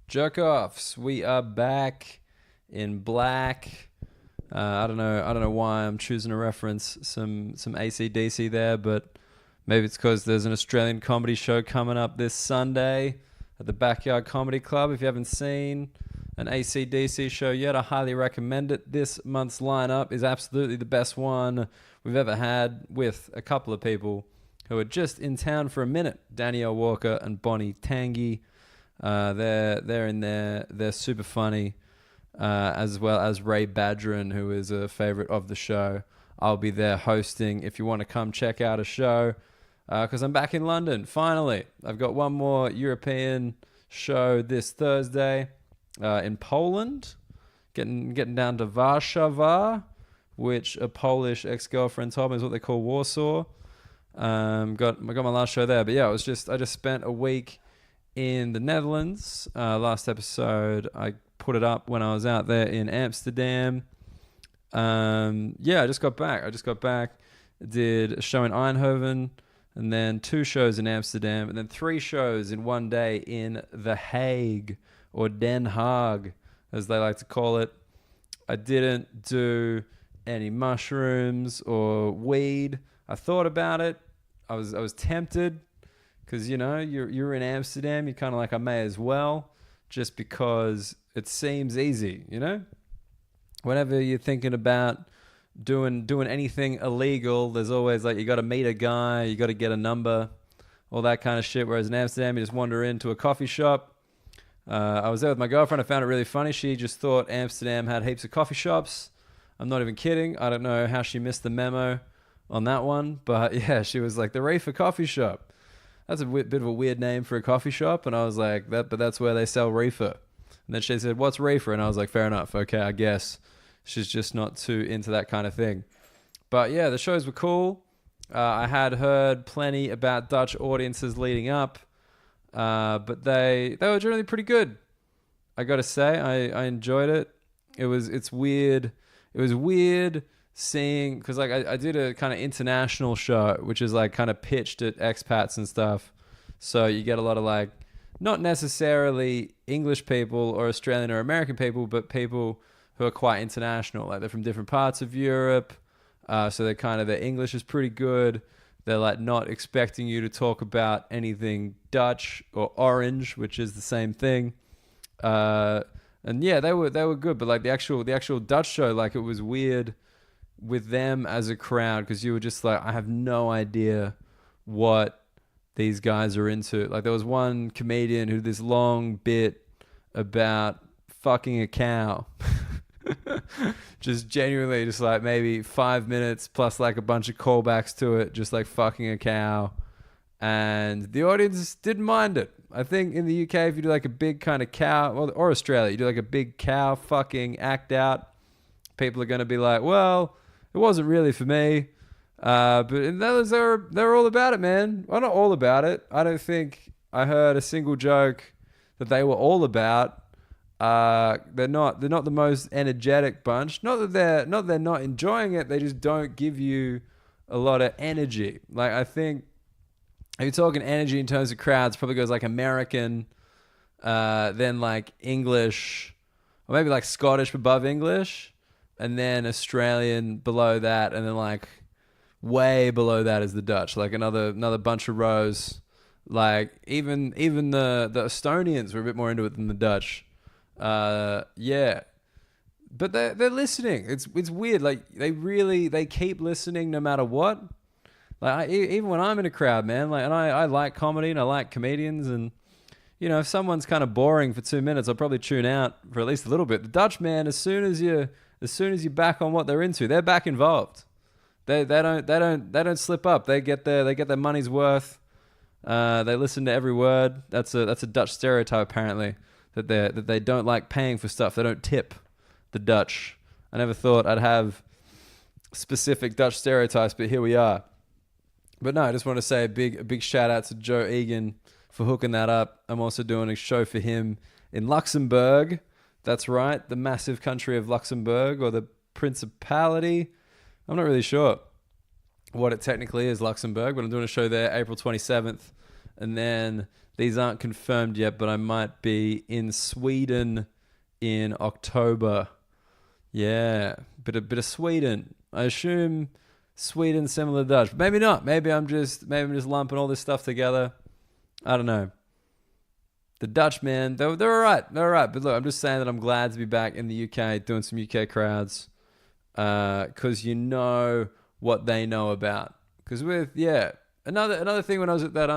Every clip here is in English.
Jerk-offs, we are back in black. I don't know why I'm choosing to reference some AC/DC there, but maybe it's because there's an Australian comedy show coming up this Sunday at the Backyard Comedy Club. If you haven't seen an AC/DC show yet, I highly recommend it. This month's lineup is absolutely the best one we've ever had, with a couple of people who are just in town for a minute. Danielle Walker and Bonnie Tangi. They're in there. They're super funny, as well as Ray Badgerin, who is a favorite of the show. I'll be there hosting if you want to come check out a show, because I'm back in London, finally. I've got one more European show this Thursday in Poland, getting down to Warszawa, which a Polish ex-girlfriend told me is what they call Warsaw. Got my last show there, but yeah, I just spent a week in the Netherlands. Last episode I put it up when I was out there in Amsterdam. I just got back. Did a show in Eindhoven, and then 2 shows in Amsterdam, and then 3 shows in one day in The Hague, or Den Haag as they like to call it. I didn't do any mushrooms or weed. I thought about it. I was tempted, because, you know, you're in Amsterdam. You're kind of like, I may as well, just because it seems easy, you know? Whenever you're thinking about doing anything illegal, there's always like, you got to meet a guy, you got to get a number, all that kind of shit. Whereas in Amsterdam, you just wander into a coffee shop. I was there with my girlfriend. I found it really funny. She just thought Amsterdam had heaps of coffee shops. I'm not even kidding. I don't know how she missed the memo on that one. But yeah, she was like, the Reefer Coffee Shop. That's a bit of a weird name for a coffee shop. And I was like, but that's where they sell reefer. And then she said, what's reefer? And I was like, fair enough. Okay, I guess she's just not too into that kind of thing. But yeah, the shows were cool. I had heard plenty about Dutch audiences leading up. But they were generally pretty good. I got to say, I enjoyed it. It's weird. It was weird seeing, because like I did a kind of international show, which is like kind of pitched at expats and stuff. So you get a lot of like, not necessarily English people or Australian or American people, but people who are quite international. Like they're from different parts of Europe. So their English is pretty good. They're like not expecting you to talk about anything Dutch or Orange, which is the same thing. And yeah, they were good, but like the actual Dutch show, like it was weird with them as a crowd, because you were just like, I have no idea what these guys are into. Like there was one comedian who did this long bit about fucking a cow. Just genuinely just like maybe 5 minutes plus like a bunch of callbacks to it, just like fucking a cow. And the audience didn't mind it. I think in the UK, if you do like a big kind of cow, or Australia, you do like a big cow fucking act out, people are going to be like, well, it wasn't really for me. But in the others, they're all about it, man. Well, not all about it. I don't think I heard a single joke that they were all about. They're not the most energetic bunch. Not that they're not enjoying it. They just don't give you a lot of energy. Like I think if you're talking energy in terms of crowds, probably goes like American, then like English, or maybe like Scottish above English, and then Australian below that, and then like way below that is the Dutch, like another bunch of rows. Like even the Estonians were a bit more into it than the Dutch. Yeah, but they're listening. It's weird. Like they keep listening no matter what. Like even when I'm in a crowd, man. Like, and I like comedy and I like comedians, and you know, if someone's kind of boring for 2 minutes, I'll probably tune out for at least a little bit. The Dutch, man, as soon as you're back on what they're into, they're back involved. They don't slip up. They get their money's worth. They listen to every word. That's a Dutch stereotype apparently, that they don't like paying for stuff. They don't tip, the Dutch. I never thought I'd have specific Dutch stereotypes, but here we are. But no, I just want to say a big shout out to Joe Egan for hooking that up. I'm also doing a show for him in Luxembourg. That's right, the massive country of Luxembourg, or the Principality. I'm not really sure what it technically is, Luxembourg, but I'm doing a show there April 27th. And then These aren't confirmed yet, but I might be in Sweden in October. Yeah, bit of Sweden. I assume Sweden similar to Dutch. Maybe not. Maybe I'm just lumping all this stuff together. I don't know. The Dutch, man, they're all right. They're all right. But look, I'm just saying that I'm glad to be back in the UK doing some UK crowds because you know what they know about. Because another thing when I was at that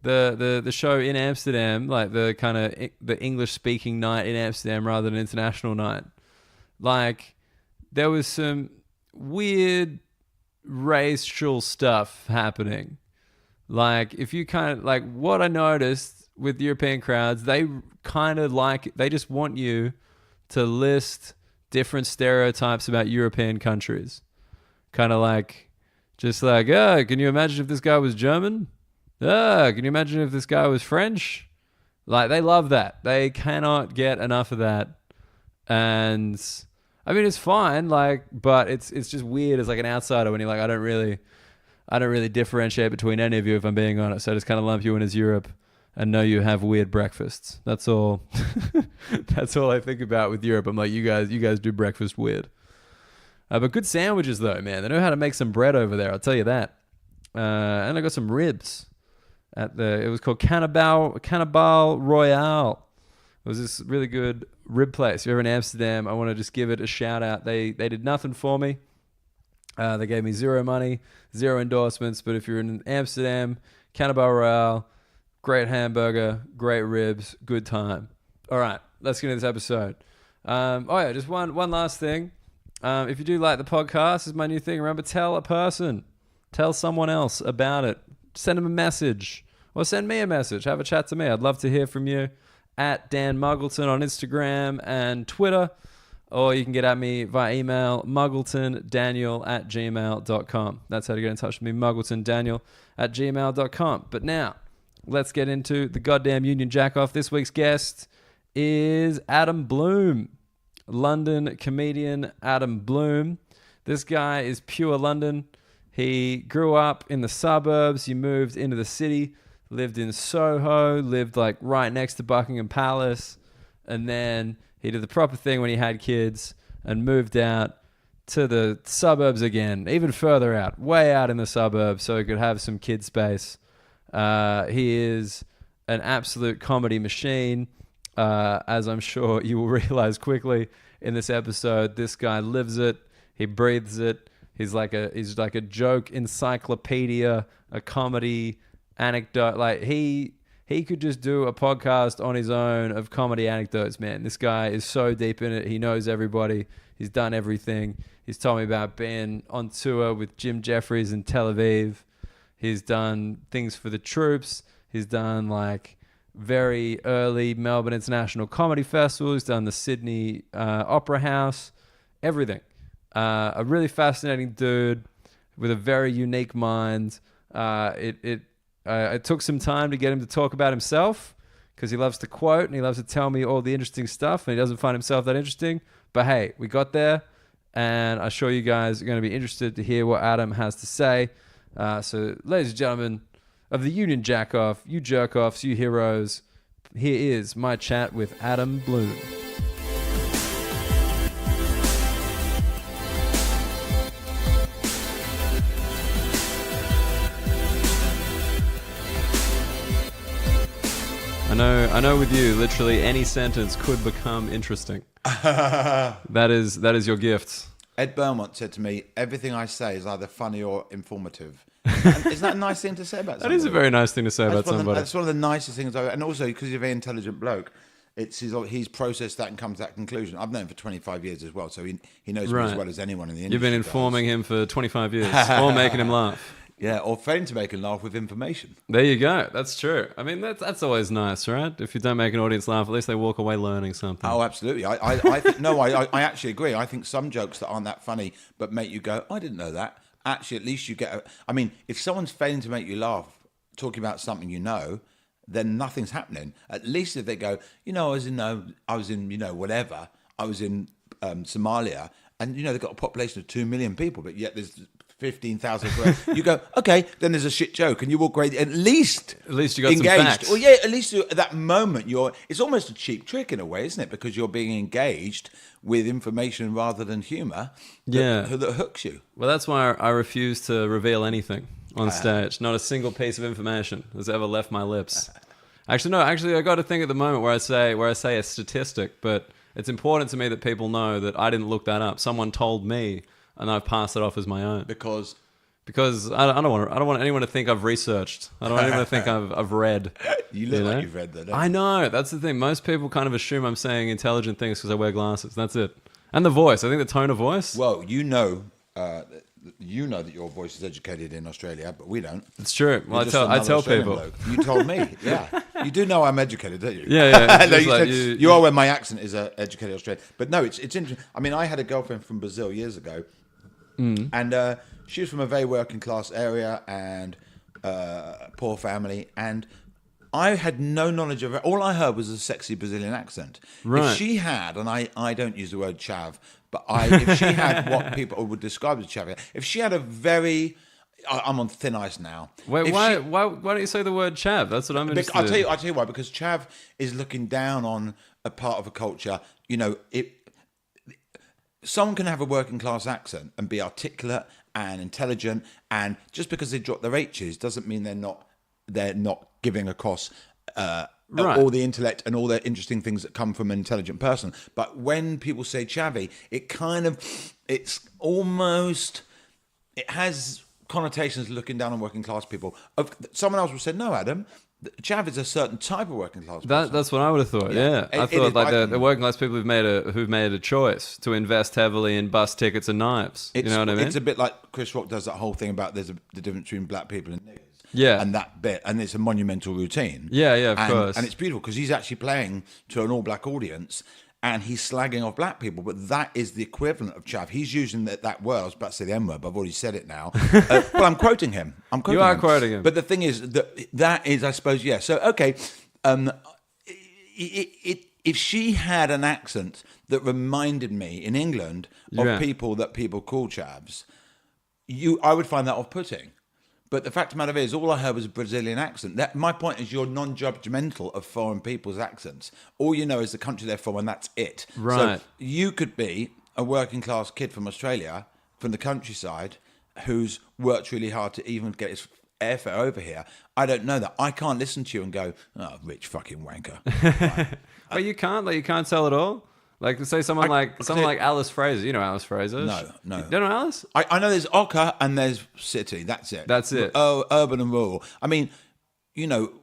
the show in Amsterdam, like the kind of the English speaking night in Amsterdam rather than international night, like there was some weird racial stuff happening. Like if you kind of like what I noticed with European crowds, they just want you to list different stereotypes about European countries. Kind of like, just like, can you imagine if this guy was German? Can you imagine if this guy was French? Like, they love that. They cannot get enough of that. And, I mean, it's fine, like, but it's just weird as like an outsider when you're like, I don't really differentiate between any of you if I'm being honest. I just kind of lump you in as Europe and know you have weird breakfasts. That's all. That's all I think about with Europe. I'm like, you guys do breakfast weird. But good sandwiches though, man. They know how to make some bread over there. I'll tell you that. And I got some ribs it was called Cannibal Royale. It was this really good rib place. If you're ever in Amsterdam, I want to just give it a shout out. They did nothing for me. They gave me zero money, zero endorsements. But if you're in Amsterdam, Cannibal Royale, great hamburger, great ribs, good time. All right, let's get into this episode. Just one last thing. If you do like the podcast, this is my new thing. Remember, tell someone else about it. Send them a message or send me a message. Have a chat to me. I'd love to hear from you at Dan Muggleton on Instagram and Twitter, or you can get at me via email, muggletondaniel@gmail.com. That's how to get in touch with me, muggletondaniel@gmail.com. But now, let's get into the goddamn Union Jack-Off. This week's guest is Adam Bloom. London comedian Adam Bloom. This guy is pure London. He grew up in the suburbs. He moved into the city, lived in Soho, lived like right next to Buckingham Palace. And then he did the proper thing when he had kids and moved out to the suburbs again, even further out, way out in the suburbs so he could have some kid space. He is an absolute comedy machine. As I'm sure you will realize quickly in this episode, this guy lives it. He breathes it. He's like a joke encyclopaedia, a comedy anecdote. Like he could just do a podcast on his own of comedy anecdotes, man. This guy is so deep in it. He knows everybody. He's done everything. He's told me about being on tour with Jim Jeffries in Tel Aviv. He's done things for the troops. He's done like very early Melbourne International Comedy Festival. He's done the Sydney Opera House. Everything. A really fascinating dude with a very unique mind. It took some time to get him to talk about himself because he loves to quote and he loves to tell me all the interesting stuff and he doesn't find himself that interesting. But hey, we got there and I'm sure you guys are going to be interested to hear what Adam has to say. So ladies and gentlemen of the Union Jack-Off, you jerk-offs, you heroes, here is my chat with Adam Bloom. I know with you, literally any sentence could become interesting. That is your gift. Ed Beaumont said to me, everything I say is either funny or informative. Isn't that a nice thing to say about somebody? That is a very nice thing to say about somebody. That's one of the nicest things. And also, because he's a very intelligent bloke, he's processed that and come to that conclusion. I've known him for 25 years as well, so he knows me as well as anyone in the industry. You've been informing him for 25 years, or making him laugh. Yeah, or failing to make him laugh with information. There you go. That's true. I mean, that's always nice, right? If you don't make an audience laugh, at least they walk away learning something. Oh, absolutely. I actually agree. I think some jokes that aren't that funny but make you go, I didn't know that. Actually, at least you get... I mean, if someone's failing to make you laugh talking about something you know, then nothing's happening. At least if they go, I was in Somalia, and, they've got a population of 2 million people, but yet there's 15,000 words. You go, okay, then there's a shit joke, and you walk away. At least you got engaged. some facts. Well, yeah, at least at that moment, it's almost a cheap trick in a way, isn't it? Because you're being engaged with information rather than humour that hooks you. Well, that's why I refuse to reveal anything on stage. Not a single piece of information has ever left my lips. Actually, no. Actually, I got to think at the moment where I say a statistic, but it's important to me that people know that I didn't look that up. Someone told me, and I've passed it off as my own. Because I don't want anyone to think I've researched. I don't want anyone to think I've read. You look like you've read that. I know. That's the thing. Most people kind of assume I'm saying intelligent things because I wear glasses. That's it. And the voice. I think the tone of voice. Well, you know that your voice is educated in Australia, but we don't. It's true. Well, I tell people. Bloke. You told me. Yeah. You do know I'm educated, don't you? Yeah. No, you are when my accent is educated Australian. But no, it's interesting. I mean, I had a girlfriend from Brazil years ago, and she was from a very working class area and poor family, and I had no knowledge of it. All I heard was a sexy Brazilian accent. Right. If she had, and I don't use the word chav, but if she had what people would describe as chav, if she had a very... I'm on thin ice now. Wait, why don't you say the word chav? That's what I'm interested in. I'll tell you why. Because chav is looking down on a part of a culture. You know, someone can have a working class accent and be articulate and intelligent, and just because they drop their H's doesn't mean they're not giving across all the intellect and all the interesting things that come from an intelligent person. But when people say chavvy, it has connotations looking down on working class people. Someone else would say, no, Adam, chav is a certain type of working class person. That's what I would have thought. Yeah, I thought like the working class people who've made a choice to invest heavily in bus tickets and knives. You know what I mean? It's a bit like Chris Rock does that whole thing about the difference between black people and niggers. Yeah, and that bit, and it's a monumental routine. Yeah, of course, and it's beautiful because he's actually playing to an all-black audience, and he's slagging off black people. But that is the equivalent of chav. He's using that word. I was about to say the N word, but I've already said it now. Well, I'm quoting him. You are quoting him. But the thing is that is, I suppose, yeah. So okay, if she had an accent that reminded me in England of people that people call chavs, I would find that off-putting. But the fact of the matter is, all I heard was a Brazilian accent. My point is, you're non-judgmental of foreign people's accents. All you know is the country they're from, and that's it. Right. So you could be a working-class kid from Australia, from the countryside, who's worked really hard to even get his airfare over here. I don't know that. I can't listen to you and go, oh, rich fucking wanker. Right. But you can't tell it all? Like, say someone like Alice Fraser. You know Alice Fraser? No. You don't know Alice? I know there's Ochre and there's City. That's it. Oh, urban and rural. I mean, you know,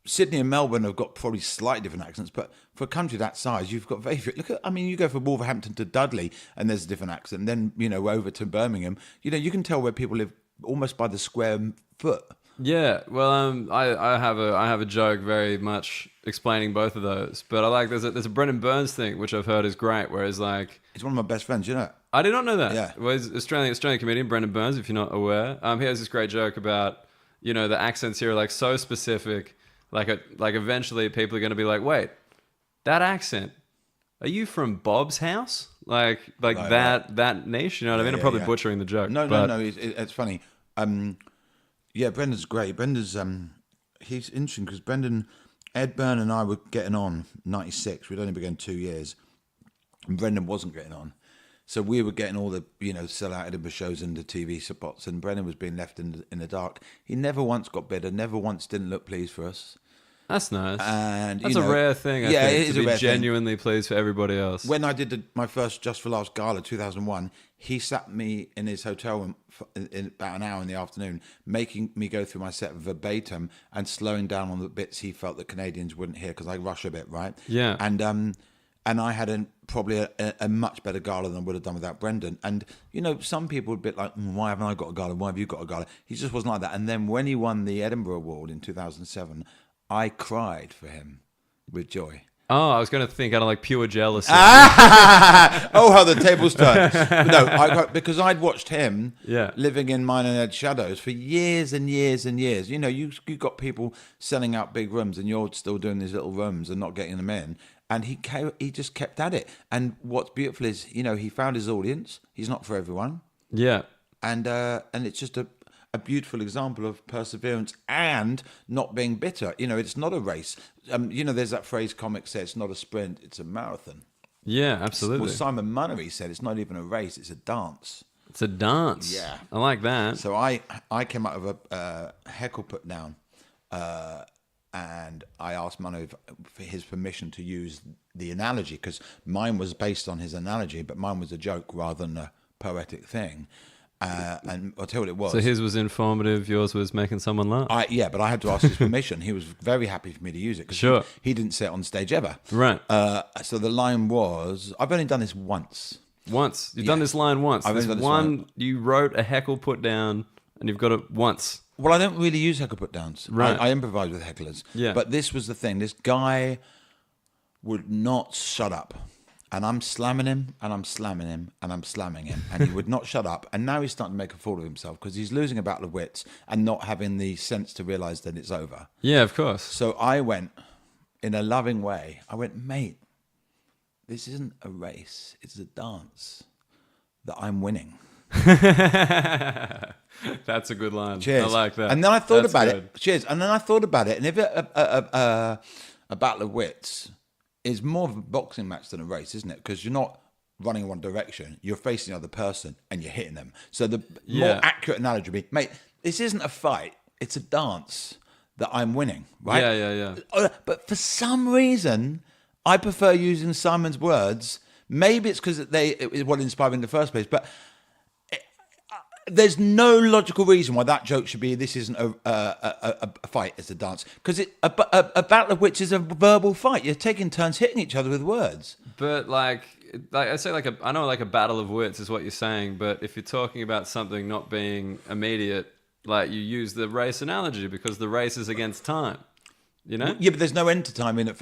Sydney and Melbourne have got probably slightly different accents, but for a country that size, you've got very few. You go from Wolverhampton to Dudley and there's a different accent. Then, you know, over to Birmingham, you know, you can tell where people live almost by the square foot. Yeah, well, I have a joke very much explaining both of those, but I like there's a Brendan Burns thing which I've heard is great, where it's like it's one of my best friends, you know. I did not know that. Yeah, well, he's Australian comedian Brendan Burns, if you're not aware. He has this great joke about, you know, the accents here are like so specific, like eventually people are going to be like, wait, that accent, are you from Bob's house? Like that niche, you know what I mean? I'm probably butchering the joke. No, it's funny. Yeah, Brendan's great. Brendan's he's interesting because Ed Byrne and I were getting on 96. We'd only been going 2 years, and Brendan wasn't getting on. So we were getting all the, you know, sell-out Edinburgh shows and the TV spots, and Brendan was being left in the dark. He never once got bitter, never once didn't look pleased for us. That's nice. And that's a rare thing, I think, it is to be genuinely pleased for everybody else. When I did my first Just for Laughs gala, 2001, he sat me in his hotel room in about an hour in the afternoon, making me go through my set verbatim and slowing down on the bits he felt that Canadians wouldn't hear because I rush a bit, right? Yeah. And I had probably a much better gala than I would have done without Brendan. And, you know, some people would be like, why haven't I got a gala? Why have you got a gala? He just wasn't like that. And then when he won the Edinburgh Award in 2007, I cried for him with joy. Oh, I was going to think out of like pure jealousy. Oh, how the tables turned. No, because I'd watched him living in mine and Ed's shadows for years and years and years. You know, you got people selling out big rooms and you're still doing these little rooms and not getting them in. And he just kept at it. And what's beautiful is, you know, he found his audience. He's not for everyone. Yeah. and it's just a beautiful example of perseverance and not being bitter. You know, it's not a race. You know, there's that phrase comics say, it's not a sprint, it's a marathon. Yeah, absolutely. Well, Simon Munnery said it's not even a race, it's a dance. It's a dance. Yeah. I like that. So I came out of a heckle put down, and I asked Manu for his permission to use the analogy, because mine was based on his analogy, but mine was a joke rather than a poetic thing. And I'll tell you what it was. So his was informative, yours was making someone laugh. But I had to ask his permission. He was very happy for me to use it, because Sure. he didn't say it on stage ever. Right. So the line was, I've only done this once. Once. You've done this line once. I've There's only done this one, you wrote a heckle put down, and you've got it once. Well, I don't really use heckle put downs. Right. I improvise with hecklers. Yeah. But this was the thing. This guy would not shut up. And I'm slamming him, and I'm slamming him, and I'm slamming him. And he would not shut up. And now he's starting to make a fool of himself, because he's losing a battle of wits and not having the sense to realise that it's over. Yeah, of course. So I went, in a loving way, I went, mate, this isn't a race. It's a dance that I'm winning. That's a good line. Cheers. I like that. And then I thought That's about good. it. Cheers. And then I thought about it. And if a battle of wits is more of a boxing match than a race, isn't it? Because you're not running in one direction. You're facing the other person and you're hitting them. So the more accurate analogy would be, mate, this isn't a fight. It's a dance that I'm winning, right? Yeah. But for some reason, I prefer using Simon's words. Maybe it's because it was what inspired me in the first place. But there's no logical reason why that joke should be, this isn't a fight, it's a dance. Because a battle of wits is a verbal fight. You're taking turns hitting each other with words. But like I say, I know like a battle of wits is what you're saying, but if you're talking about something not being immediate, like you use the race analogy, because the race is against time. You know? Yeah, but there's no end to time in a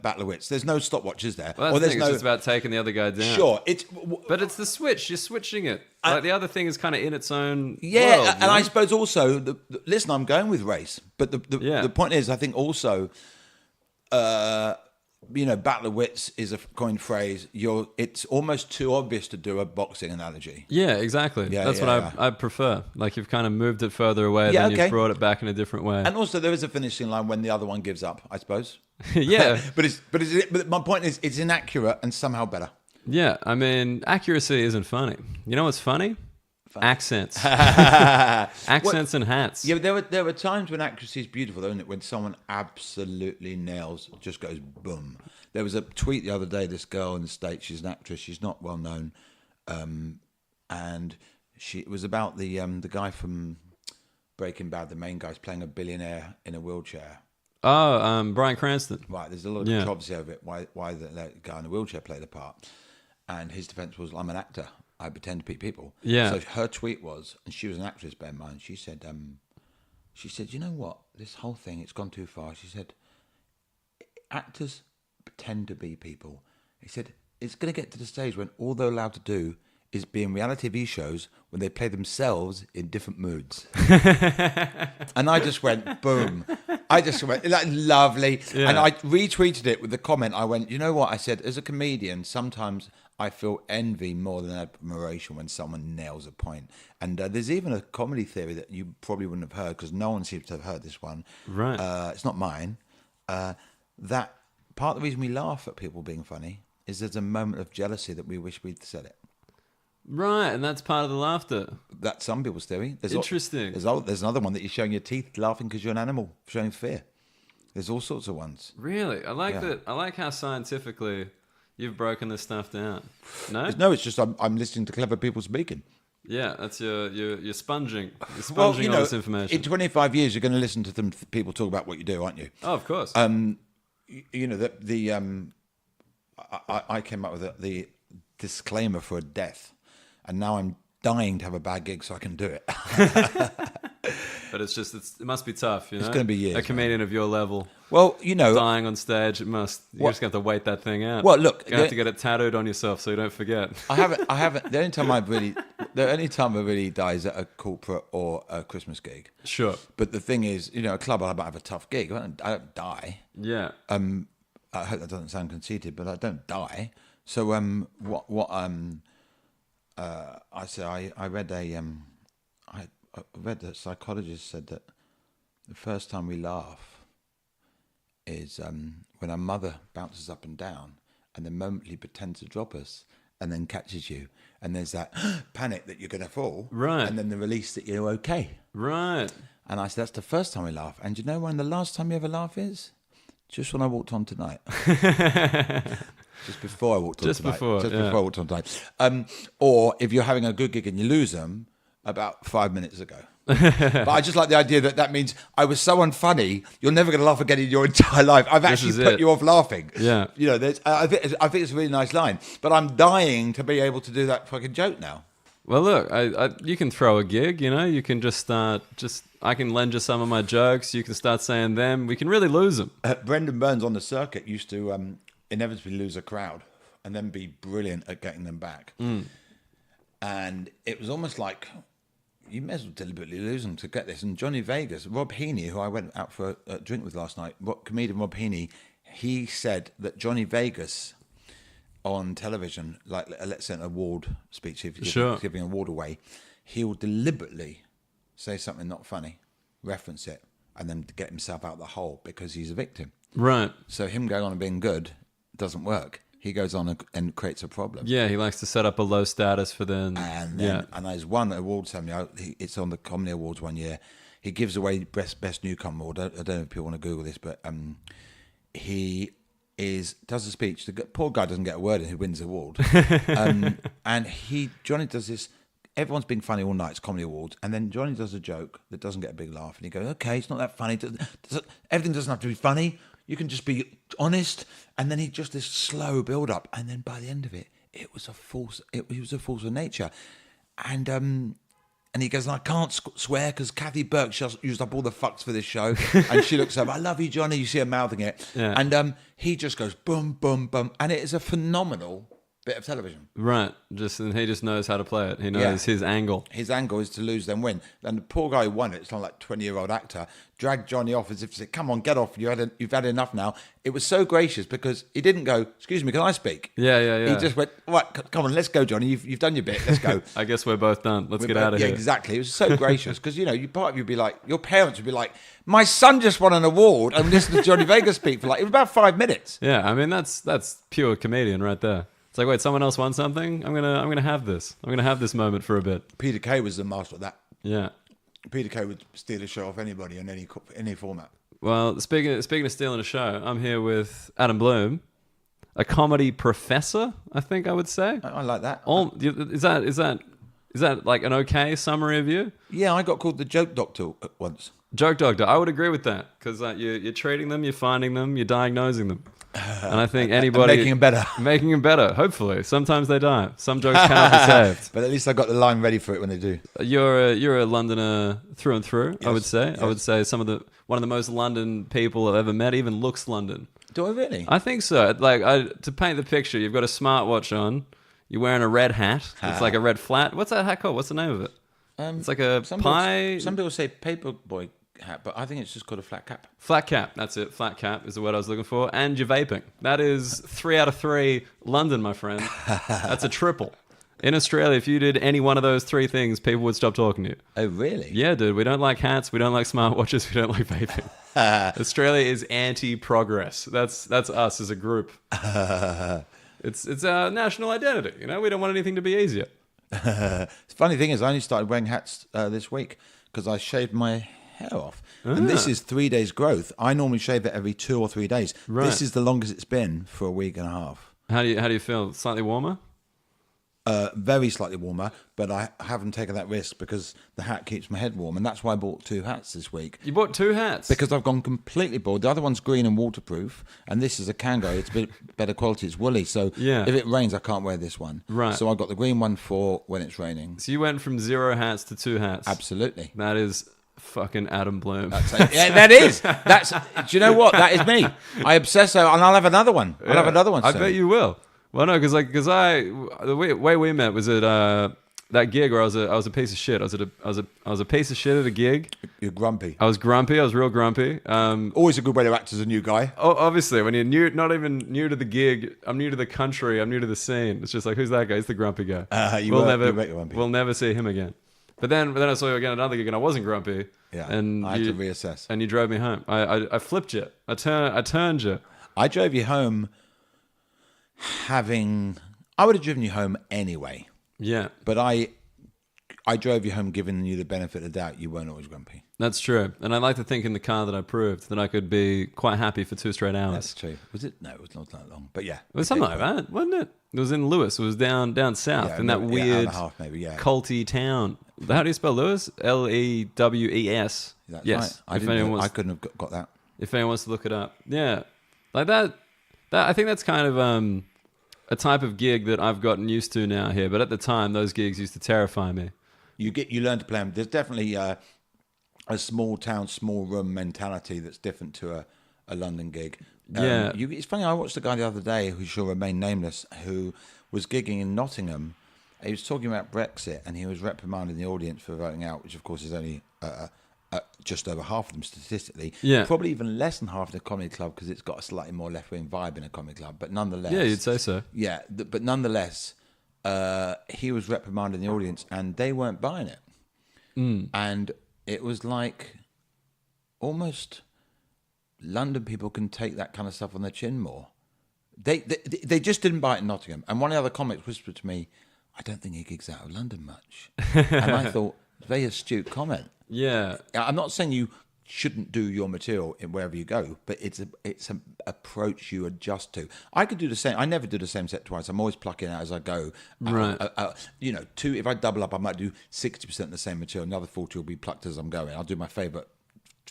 battle of wits. There's no stopwatch, is there? Well, that's the thing. It's just about taking the other guy down. Sure, but it's the switch. You're switching it. Like the other thing is kind of in its own yeah, world, and I suppose also listen, I'm going with race, but the point is, I think also, battle of wits is a coined phrase. It's almost too obvious to do a boxing analogy. Yeah, exactly. That's what I prefer. Like you've kind of moved it further away, then you've brought it back in a different way. And also, there is a finishing line when the other one gives up, I suppose. Yeah, but my point is, it's inaccurate and somehow better. Yeah, I mean, accuracy isn't funny. You know what's funny? Accents. Accents and hats. Yeah, but there were times when accuracy is beautiful, though, isn't it? When someone absolutely nails, just goes boom. There was a tweet the other day, this girl in the States, she's an actress, she's not well known, and it was about the guy from Breaking Bad, the main guy's playing a billionaire in a wheelchair. Oh, Bryan Cranston. Right, there's a lot of controversy over it, why that guy in a wheelchair played a part. And his defense was, I'm an actor. I pretend to be people. Yeah. So her tweet was, and she was an actress, bear in mind, she said, you know what? This whole thing, it's gone too far. She said, actors pretend to be people. He said, it's going to get to the stage when all they're allowed to do is be in reality TV shows when they play themselves in different moods. And I just went, boom. I just went, like, lovely. Yeah. And I retweeted it with the comment. I went, you know what? I said, as a comedian, sometimes I feel envy more than admiration when someone nails a point. And there's even a comedy theory that you probably wouldn't have heard, because no one seems to have heard this one. Right. It's not mine. That part of the reason we laugh at people being funny is there's a moment of jealousy that we wish we'd said it. Right, and that's part of the laughter. That's some people's theory. Interesting. There's another one that you're showing your teeth laughing because you're an animal, showing fear. There's all sorts of ones. Really? I like that. I like how scientifically you've broken this stuff down. No, it's just I'm listening to clever people speaking. Yeah, that's you're sponging. You're sponging all this information. In 25 years, you're going to listen to people talk about what you do, aren't you? Oh, of course. You know, I came up with the disclaimer for a death, and now I'm dying to have a bad gig so I can do it. But it must be tough, you know? It's going to be years. A comedian of your level. Well, you know, dying on stage, you're just going to have to wait that thing out. Well, look, you have to get it tattooed on yourself so you don't forget. I haven't. The only time I really die is at a corporate or a Christmas gig. Sure. But the thing is, you know, a club, I might have a tough gig. I don't die. Yeah. I hope that doesn't sound conceited, but I don't die. So I read I read that psychologist said that the first time we laugh is when our mother bounces up and down and then momently pretends to drop us and then catches you, and there's that panic that you're going to fall, Right. and then the release that you're okay. Right. And I said, that's the first time we laugh. And you know when the last time you ever laugh is? Just when I walked on tonight. Just before I walked on tonight. Before I walked on tonight. Or if you're having a good gig and you lose them, about 5 minutes ago. But I just like the idea that means I was so unfunny, you're never going to laugh again in your entire life. I've actually put you off laughing. Yeah. You know, I think it's a really nice line. But I'm dying to be able to do that fucking joke now. Well, look, you can throw a gig, you know. You can just start, I can lend you some of my jokes. You can start saying them. We can really lose them. Brendan Burns on the circuit used to inevitably lose a crowd and then be brilliant at getting them back. And it was almost like you may as well deliberately lose them to get this. And Johnny Vegas, Rob Heaney, who I went out for a drink with last night, comedian Rob Heaney, he said that Johnny Vegas on television, like let's say an award speech, if you're giving an award away, he will deliberately say something not funny, reference it, and then get himself out the hole because he's a victim. Right. So him going on and being good doesn't work. He goes on and creates a problem. Yeah, he likes to set up a low status for then. And there's one award ceremony. It's on the Comedy Awards one year. He gives away best newcomer award. I don't know if people want to Google this, but he does a speech. The poor guy doesn't get a word in. Who wins the award? And Johnny does this. Everyone's been funny all night. It's Comedy Awards, and then Johnny does a joke that doesn't get a big laugh, and he goes, "Okay, it's not that funny. Everything doesn't have to be funny. You can just be honest." And then he just this slow build up, and then by the end of it, it was a force. He was a force of nature, and he goes, "I can't swear because Kathy Burke just used up all the fucks for this show," and she looks up, "I love you, Johnny." You see her mouthing it, and he just goes boom, boom, boom, and it is a phenomenal bit of television. Right. And he just knows how to play it. He knows his angle. His angle is to lose then win. And the poor guy who won it, it's not like 20-year-old actor, dragged Johnny off as if to say, "Come on, get off. You've had enough now." It was so gracious because he didn't go, "Excuse me, can I speak?" Yeah. He just went, "Right, come on, let's go, Johnny. You've done your bit. Let's go." I guess we're both done. Let's get out of here. Yeah, exactly. It was so gracious because, part of you would be like, your parents would be like, "My son just won an award," and listen to Johnny Vegas speak for it was about 5 minutes. Yeah, I mean, that's pure comedian right there. It's like, wait, someone else won something? I'm gonna have this. I'm gonna have this moment for a bit. Peter Kay was the master of that. Yeah. Peter Kay would steal a show off anybody in any format. Well, speaking of stealing a show, I'm here with Adam Bloom, a comedy professor, I think I would say. I like that. Is that like an okay summary of you? Yeah, I got called the joke doctor once. Joke doctor. I would agree with that because you're treating them, you're finding them, you're diagnosing them. And I think anybody... making them better. Making them better, hopefully. Sometimes they die. Some jokes cannot be saved. But at least I got the line ready for it when they do. You're a Londoner through and through, yes, I would say. Yes. I would say one of the most London people I've ever met even looks London. Do I really? I think so. Like, to paint the picture, you've got a smartwatch on, you're wearing a red hat. It's like a red flat. What's that hat called? What's the name of it? It's like a pie... Some people say paperboy hat, but I think it's just called a flat cap. Flat cap, that's it. Flat cap is the word I was looking for. And you're vaping. That is 3 out of 3 London, my friend. That's a triple. In Australia, if you did any one of those 3 things, people would stop talking to you. Oh, really? Yeah, dude. We don't like hats. We don't like smartwatches. We don't like vaping. Australia is anti-progress. That's us as a group. It's our national identity. We don't want anything to be easier. The funny thing is, I only started wearing hats this week because I shaved my hair off. And this is 3 days growth. I normally shave it every 2 or 3 days. Right. This is the longest it's been for a week and a half. How do you feel? Slightly warmer? Very slightly warmer, but I haven't taken that risk because the hat keeps my head warm, and that's why I bought 2 hats this week. You bought 2 hats? Because I've gone completely bored. The other one's green and waterproof, and this is a Kango. It's a bit better quality. It's woolly, so if it rains, I can't wear this one. Right. So I got the green one for when it's raining. So you went from 0 hats to 2 hats. Absolutely. That is fucking Adam Bloom. Yeah, that is. Do you know what? That is me. I obsess, and I'll have another one. I'll have another one soon. I bet you will. Well, no, because the way we met was at that gig where I was a piece of shit. I was a piece of shit at a gig. You're grumpy. I was grumpy. I was real grumpy. Always a good way to act as a new guy. Obviously, when you're new, not even new to the gig, I'm new to the country. I'm new to the scene. It's just like, who's that guy? He's the grumpy guy. We'll never see him again. But then I saw you again at another gig, and I wasn't grumpy. Yeah, and I had to reassess. And you drove me home. I flipped you. I turned you. I drove you home I would have driven you home anyway. Yeah. But I drove you home giving you the benefit of the doubt. You weren't always grumpy. That's true. And I like to think in the car that I proved that I could be quite happy for 2 straight hours. That's true. Was it? No, it was not that long. But yeah. It was something like that, wasn't it? It was in Lewis. It was down south in that weird, hour and a half maybe, yeah. culty town. How do you spell Lewis? Lewes. That's yes. right. I couldn't have got that. If anyone wants to look it up. Yeah. Like that I think that's kind of a type of gig that I've gotten used to now here. But at the time, those gigs used to terrify me. You learn to play them. There's definitely a small town, small room mentality that's different to a London gig. It's funny. I watched a guy the other day who shall remain nameless, who was gigging in Nottingham. He was talking about Brexit, and he was reprimanding the audience for voting out, which of course is only just over half of them statistically. Yeah, probably even less than half the comedy club because it's got a slightly more left-wing vibe in a comedy club. But nonetheless, yeah, you'd say so. Yeah, but nonetheless. He was reprimanding the audience and they weren't buying it. And it was like almost London people can take that kind of stuff on their chin more. They just didn't buy it in Nottingham. And one of the other comics whispered to me, I don't think he gigs out of London much. And I thought, very astute comment. Yeah. I'm not saying you shouldn't do your material in wherever you go, but it's an approach you adjust to. I could do the same. I never do the same set twice. I'm always plucking out as I go. Right. If I double up, I might do 60% of the same material. Another 40 will be plucked as I'm going. I'll do my favourite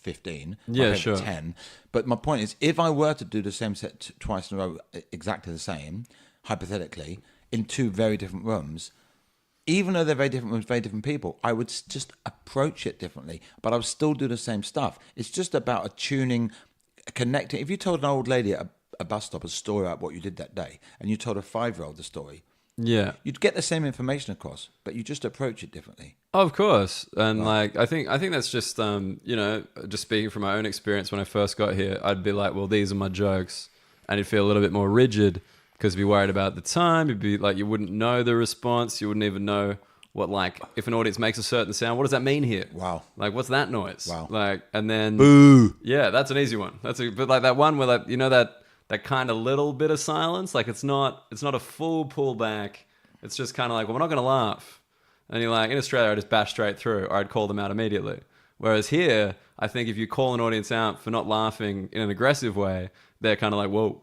15. Yeah, sure. 10. But my point is, if I were to do the same set twice in a row, exactly the same, hypothetically, in 2 very different rooms, even though they're very different rooms, very different people, I would just approach it differently, but I would still do the same stuff. It's just about attuning, connecting. If you told an old lady at a bus stop a story about what you did that day, and you told a 5-year-old the story, yeah, you'd get the same information across, but you just approach it differently. Of course, and I think that's just just speaking from my own experience when I first got here, I'd be like, well, these are my jokes, and it'd feel a little bit more rigid. Because you'd be worried about the time, you'd be like, you wouldn't know the response, you wouldn't even know what, like, if an audience makes a certain sound, what does that mean here? Wow. Like, what's that noise? Wow. Like, and then... Boo! Yeah, that's an easy one. But like that one where, like, that kind of little bit of silence, like it's not a full pullback, it's just kind of like, well, we're not going to laugh. And you're like, in Australia, I'd just bash straight through, or I'd call them out immediately. Whereas here, I think if you call an audience out for not laughing in an aggressive way, they're kind of like, whoa.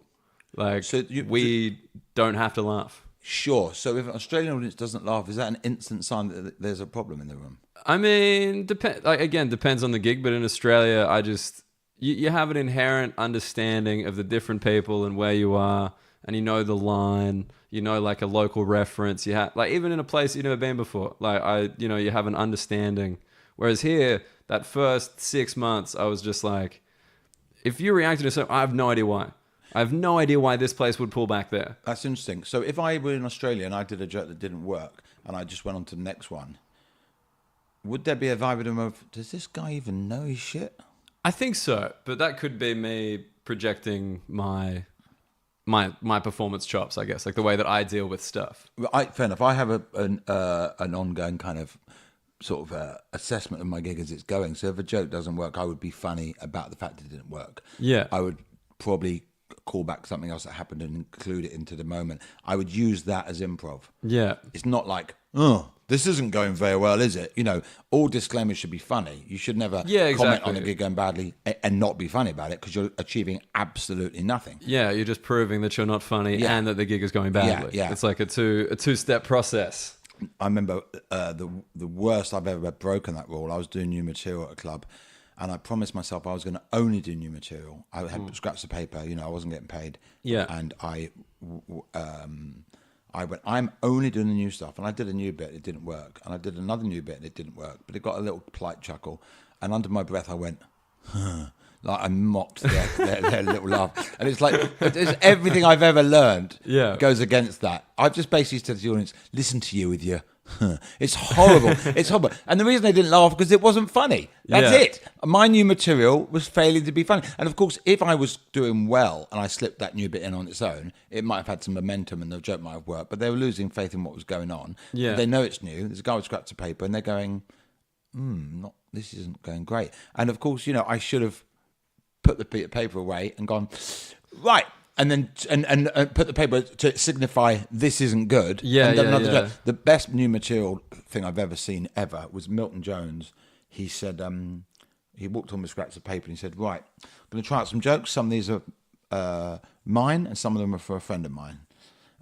Like, we don't have to laugh. Sure. So if an Australian audience doesn't laugh, is that an instant sign that there's a problem in the room? I mean, depends on the gig. But in Australia, you have an inherent understanding of the different people and where you are, and you know the line. You know, like a local reference. You have, like, even in a place you've never been before. Like you have an understanding. Whereas here, that first 6 months, I was just like, if you reacted to something, I have no idea why. I have no idea why this place would pull back there. That's interesting. So if I were in Australia and I did a joke that didn't work and I just went on to the next one, would there be a vibe in them of, does this guy even know his shit? I think so, but that could be me projecting my performance chops, I guess, like the way that I deal with stuff. Fair enough. I have an ongoing kind of sort of assessment of my gig as it's going. So if a joke doesn't work, I would be funny about the fact it didn't work. Yeah. I would probably call back something else that happened and include it into the moment. I would use that as improv. Yeah. It's not like, oh, this isn't going very well, is it? All disclaimers should be funny. You should never comment on a gig going badly and not be funny about it because you're achieving absolutely nothing. Yeah, you're just proving that you're not funny and that the gig is going badly. Yeah. It's like a two-step process. I remember the worst I've ever broken that rule. I was doing new material at a club, and I promised myself I was going to only do new material. I had scraps of paper, I wasn't getting paid. Yeah. And I went, I'm only doing the new stuff. And I did a new bit, it didn't work. And I did another new bit, and it didn't work. But it got a little polite chuckle. And under my breath, I went, huh. Like I mocked their little laugh. And it's like, it's everything I've ever learned goes against that. I've just basically said to the audience, listen to you with your It's horrible. It's horrible. And the reason they didn't laugh because it wasn't funny. That's it. My new material was failing to be funny. And of course, if I was doing well and I slipped that new bit in on its own, it might have had some momentum and the joke might have worked. But they were losing faith in what was going on. Yeah. They know it's new. There's a guy with scraps of paper and they're going, this isn't going great. And of course, I should have put the bit of paper away and gone, right. And then and put the paper to signify this isn't good. Yeah, yeah. The best new material thing I've ever seen ever was Milton Jones. He said he walked on with scraps of paper and he said, right, I'm going to try out some jokes. Some of these are mine and some of them are for a friend of mine.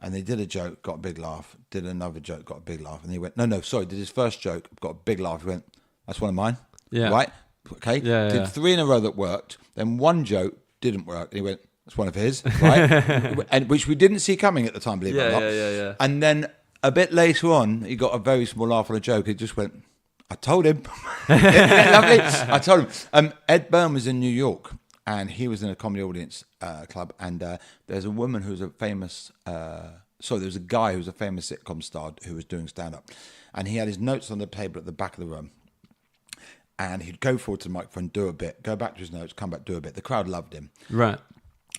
And they did a joke, got a big laugh. Did another joke, got a big laugh. And he went, no, sorry. Did his first joke, got a big laugh. He went, that's one of mine. Yeah. Right? Okay. Yeah, did 3 in a row that worked. Then one joke didn't work. And he went, it's one of his, right? And which we didn't see coming at the time, believe it or not. Yeah. And then a bit later on, he got a very small laugh on a joke. He just went, I told him. Isn't that lovely? I told him. Ed Byrne was in New York, and he was in a comedy audience club. And there's a woman who's a famous, there was a guy who was a famous sitcom star who was doing stand-up. And he had his notes on the table at the back of the room. And he'd go forward to the microphone, do a bit, go back to his notes, come back, do a bit. The crowd loved him. Right.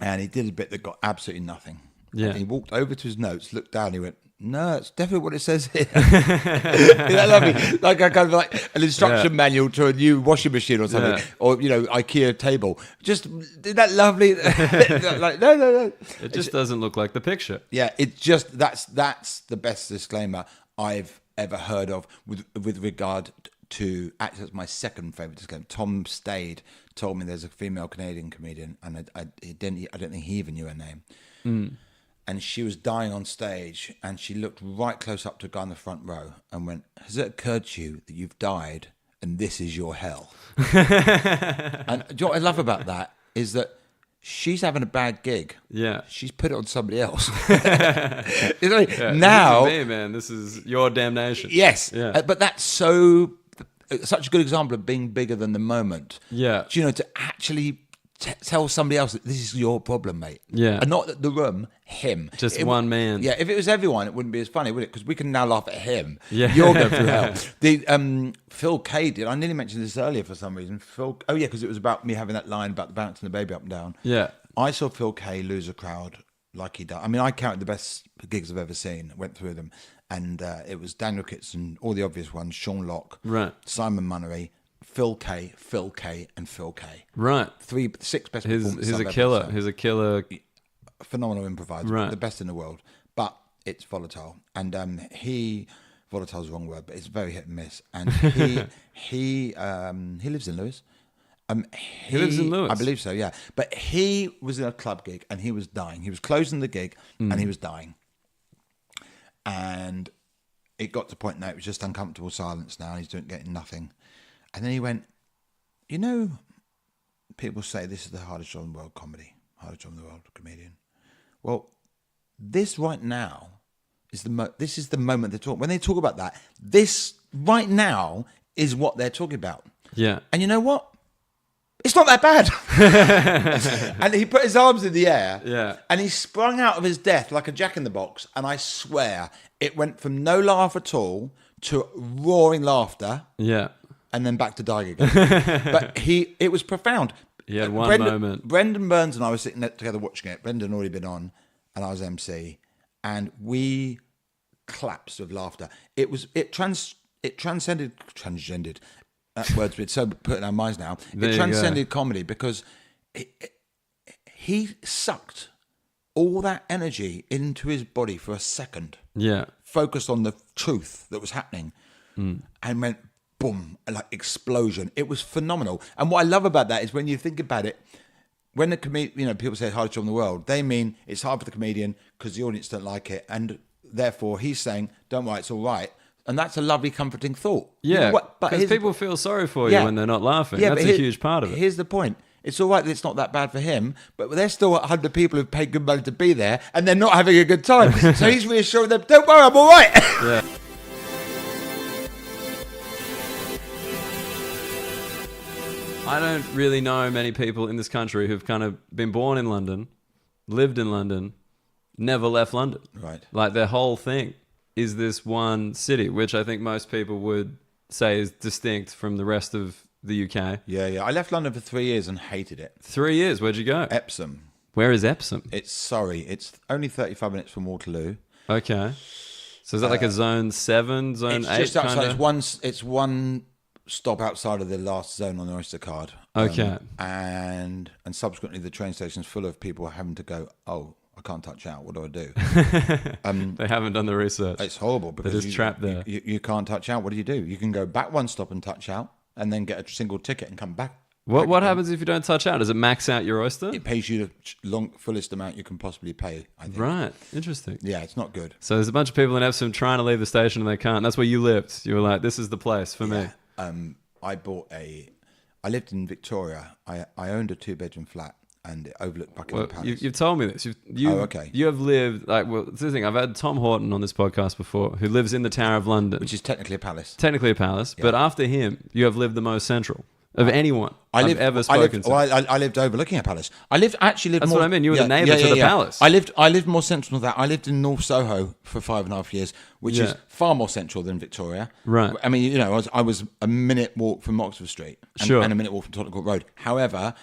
And he did a bit that got absolutely nothing. Yeah. And he walked over to his notes, looked down, he went, no, it's definitely what it says here. Isn't that lovely? Like a kind of like an instruction manual to a new washing machine or something. Or, IKEA table. Just, isn't that lovely? Like, no. It just doesn't look like the picture. Yeah, it's just, that's the best disclaimer I've ever heard of with regard to, actually, that's my second favourite disclaimer. Tom Stade told me there's a female Canadian comedian, and I don't think he even knew her name. And she was dying on stage, and she looked right close up to a guy in the front row and went, has it occurred to you that you've died and this is your hell? And do you know what I love about that is that she's having a bad gig. Yeah. She's put it on somebody else. Now, this is me, man. This is your damnation. yes. Yeah. But that's such a good example of being bigger than the moment. Yeah. To actually tell somebody else that this is your problem, mate. Yeah. And not the room, him. Just one man. Yeah, if it was everyone, it wouldn't be as funny, would it? Because we can now laugh at him. Yeah. You're going through hell. The Phil Kay did. I nearly mentioned this earlier for some reason. Because it was about me having that line about the bouncing the baby up and down. Yeah. I saw Phil Kay lose a crowd like he did. I mean, I counted the best gigs I've ever seen. Went through them. And it was Daniel Kitson, all the obvious ones, Sean Locke, right, Simon Munnery, Phil Kay, and Phil Kay. Right. 6 best performances. He's a killer. He's a killer. Phenomenal improviser. Right. The best in the world. But it's volatile. And volatile's the wrong word, but it's very hit and miss. And he lives in Lewis. He lives in Lewis? I believe so, yeah. But he was in a club gig and he was dying. He was closing the gig and he was dying. And it got to the point now it was just uncomfortable silence now. He's getting nothing. And then he went, people say this is the hardest job in the world, comedy. Hardest job in the world, comedian. Well, this right now is this is the moment they're talking. When they talk about that, this right now is what they're talking about. Yeah. And you know what? It's not that bad. And he put his arms in the air. Yeah. And he sprung out of his death like a jack-in-the-box. And I swear, it went from no laugh at all to roaring laughter. Yeah. And then back to dying again. But it was profound. He had one moment. Brendan Burns and I were sitting there together watching it. Brendan had already been on, and I was MC. And we collapsed with laughter. It transcended. That word's been so put in our minds now. It transcended comedy because he sucked all that energy into his body for a second. Yeah. Focused on the truth that was happening and went boom, like explosion. It was phenomenal. And what I love about that is when you think about it, when people say hardest job in the world, they mean it's hard for the comedian because the audience don't like it. And therefore he's saying, don't worry, it's all right. And that's a lovely, comforting thought. Yeah, because people feel sorry for you when they're not laughing. Yeah, that's a huge part of it. Here's the point. It's all right that it's not that bad for him, but there's still 100 people who've paid good money to be there, and they're not having a good time. So he's reassuring them, don't worry, I'm all right. Yeah. I don't really know many people in this country who've kind of been born in London, lived in London, never left London. Right. Like their whole thing is this one city, which I think most people would say is distinct from the rest of the UK. Yeah. I left London for 3 years and hated it. 3 years. Where'd you go? Epsom. Where is Epsom? It's Surrey. It's only 35 minutes from Waterloo. Okay. So is that like a zone 7, zone 8? It's just outside. Kinda? It's one stop outside of the last zone on the Oyster card. Okay. And subsequently, the train station's full of people having to go, oh, I can't touch out. What do I do? They haven't done the research. It's horrible because They're just trapped there. You can't touch out. What do? You can go back one stop and touch out, and then get a single ticket and come back. What happens if you don't touch out? Does it max out your Oyster? It pays you the fullest amount you can possibly pay, I think. Right. Interesting. Yeah, it's not good. So there's a bunch of people in Epsom trying to leave the station and they can't. That's where you lived. You were like, this is the place for me. I lived in Victoria. I owned a 2-bedroom flat and it overlooked Buckingham Palace. You've told me this. Okay. You have lived, it's the thing, I've had Tom Horton on this podcast before, who lives in the Tower of London. Which is technically a palace. Technically a palace, but after him, you have lived the most central of anyone I've ever spoken to. I lived overlooking a palace. That's more, what I mean. You were the neighbour to the palace. I lived more central than that. I lived in North Soho for 5.5 years, which is far more central than Victoria. Right. I mean, I was a minute walk from Oxford Street and a minute walk from Tottenham Court Road. However,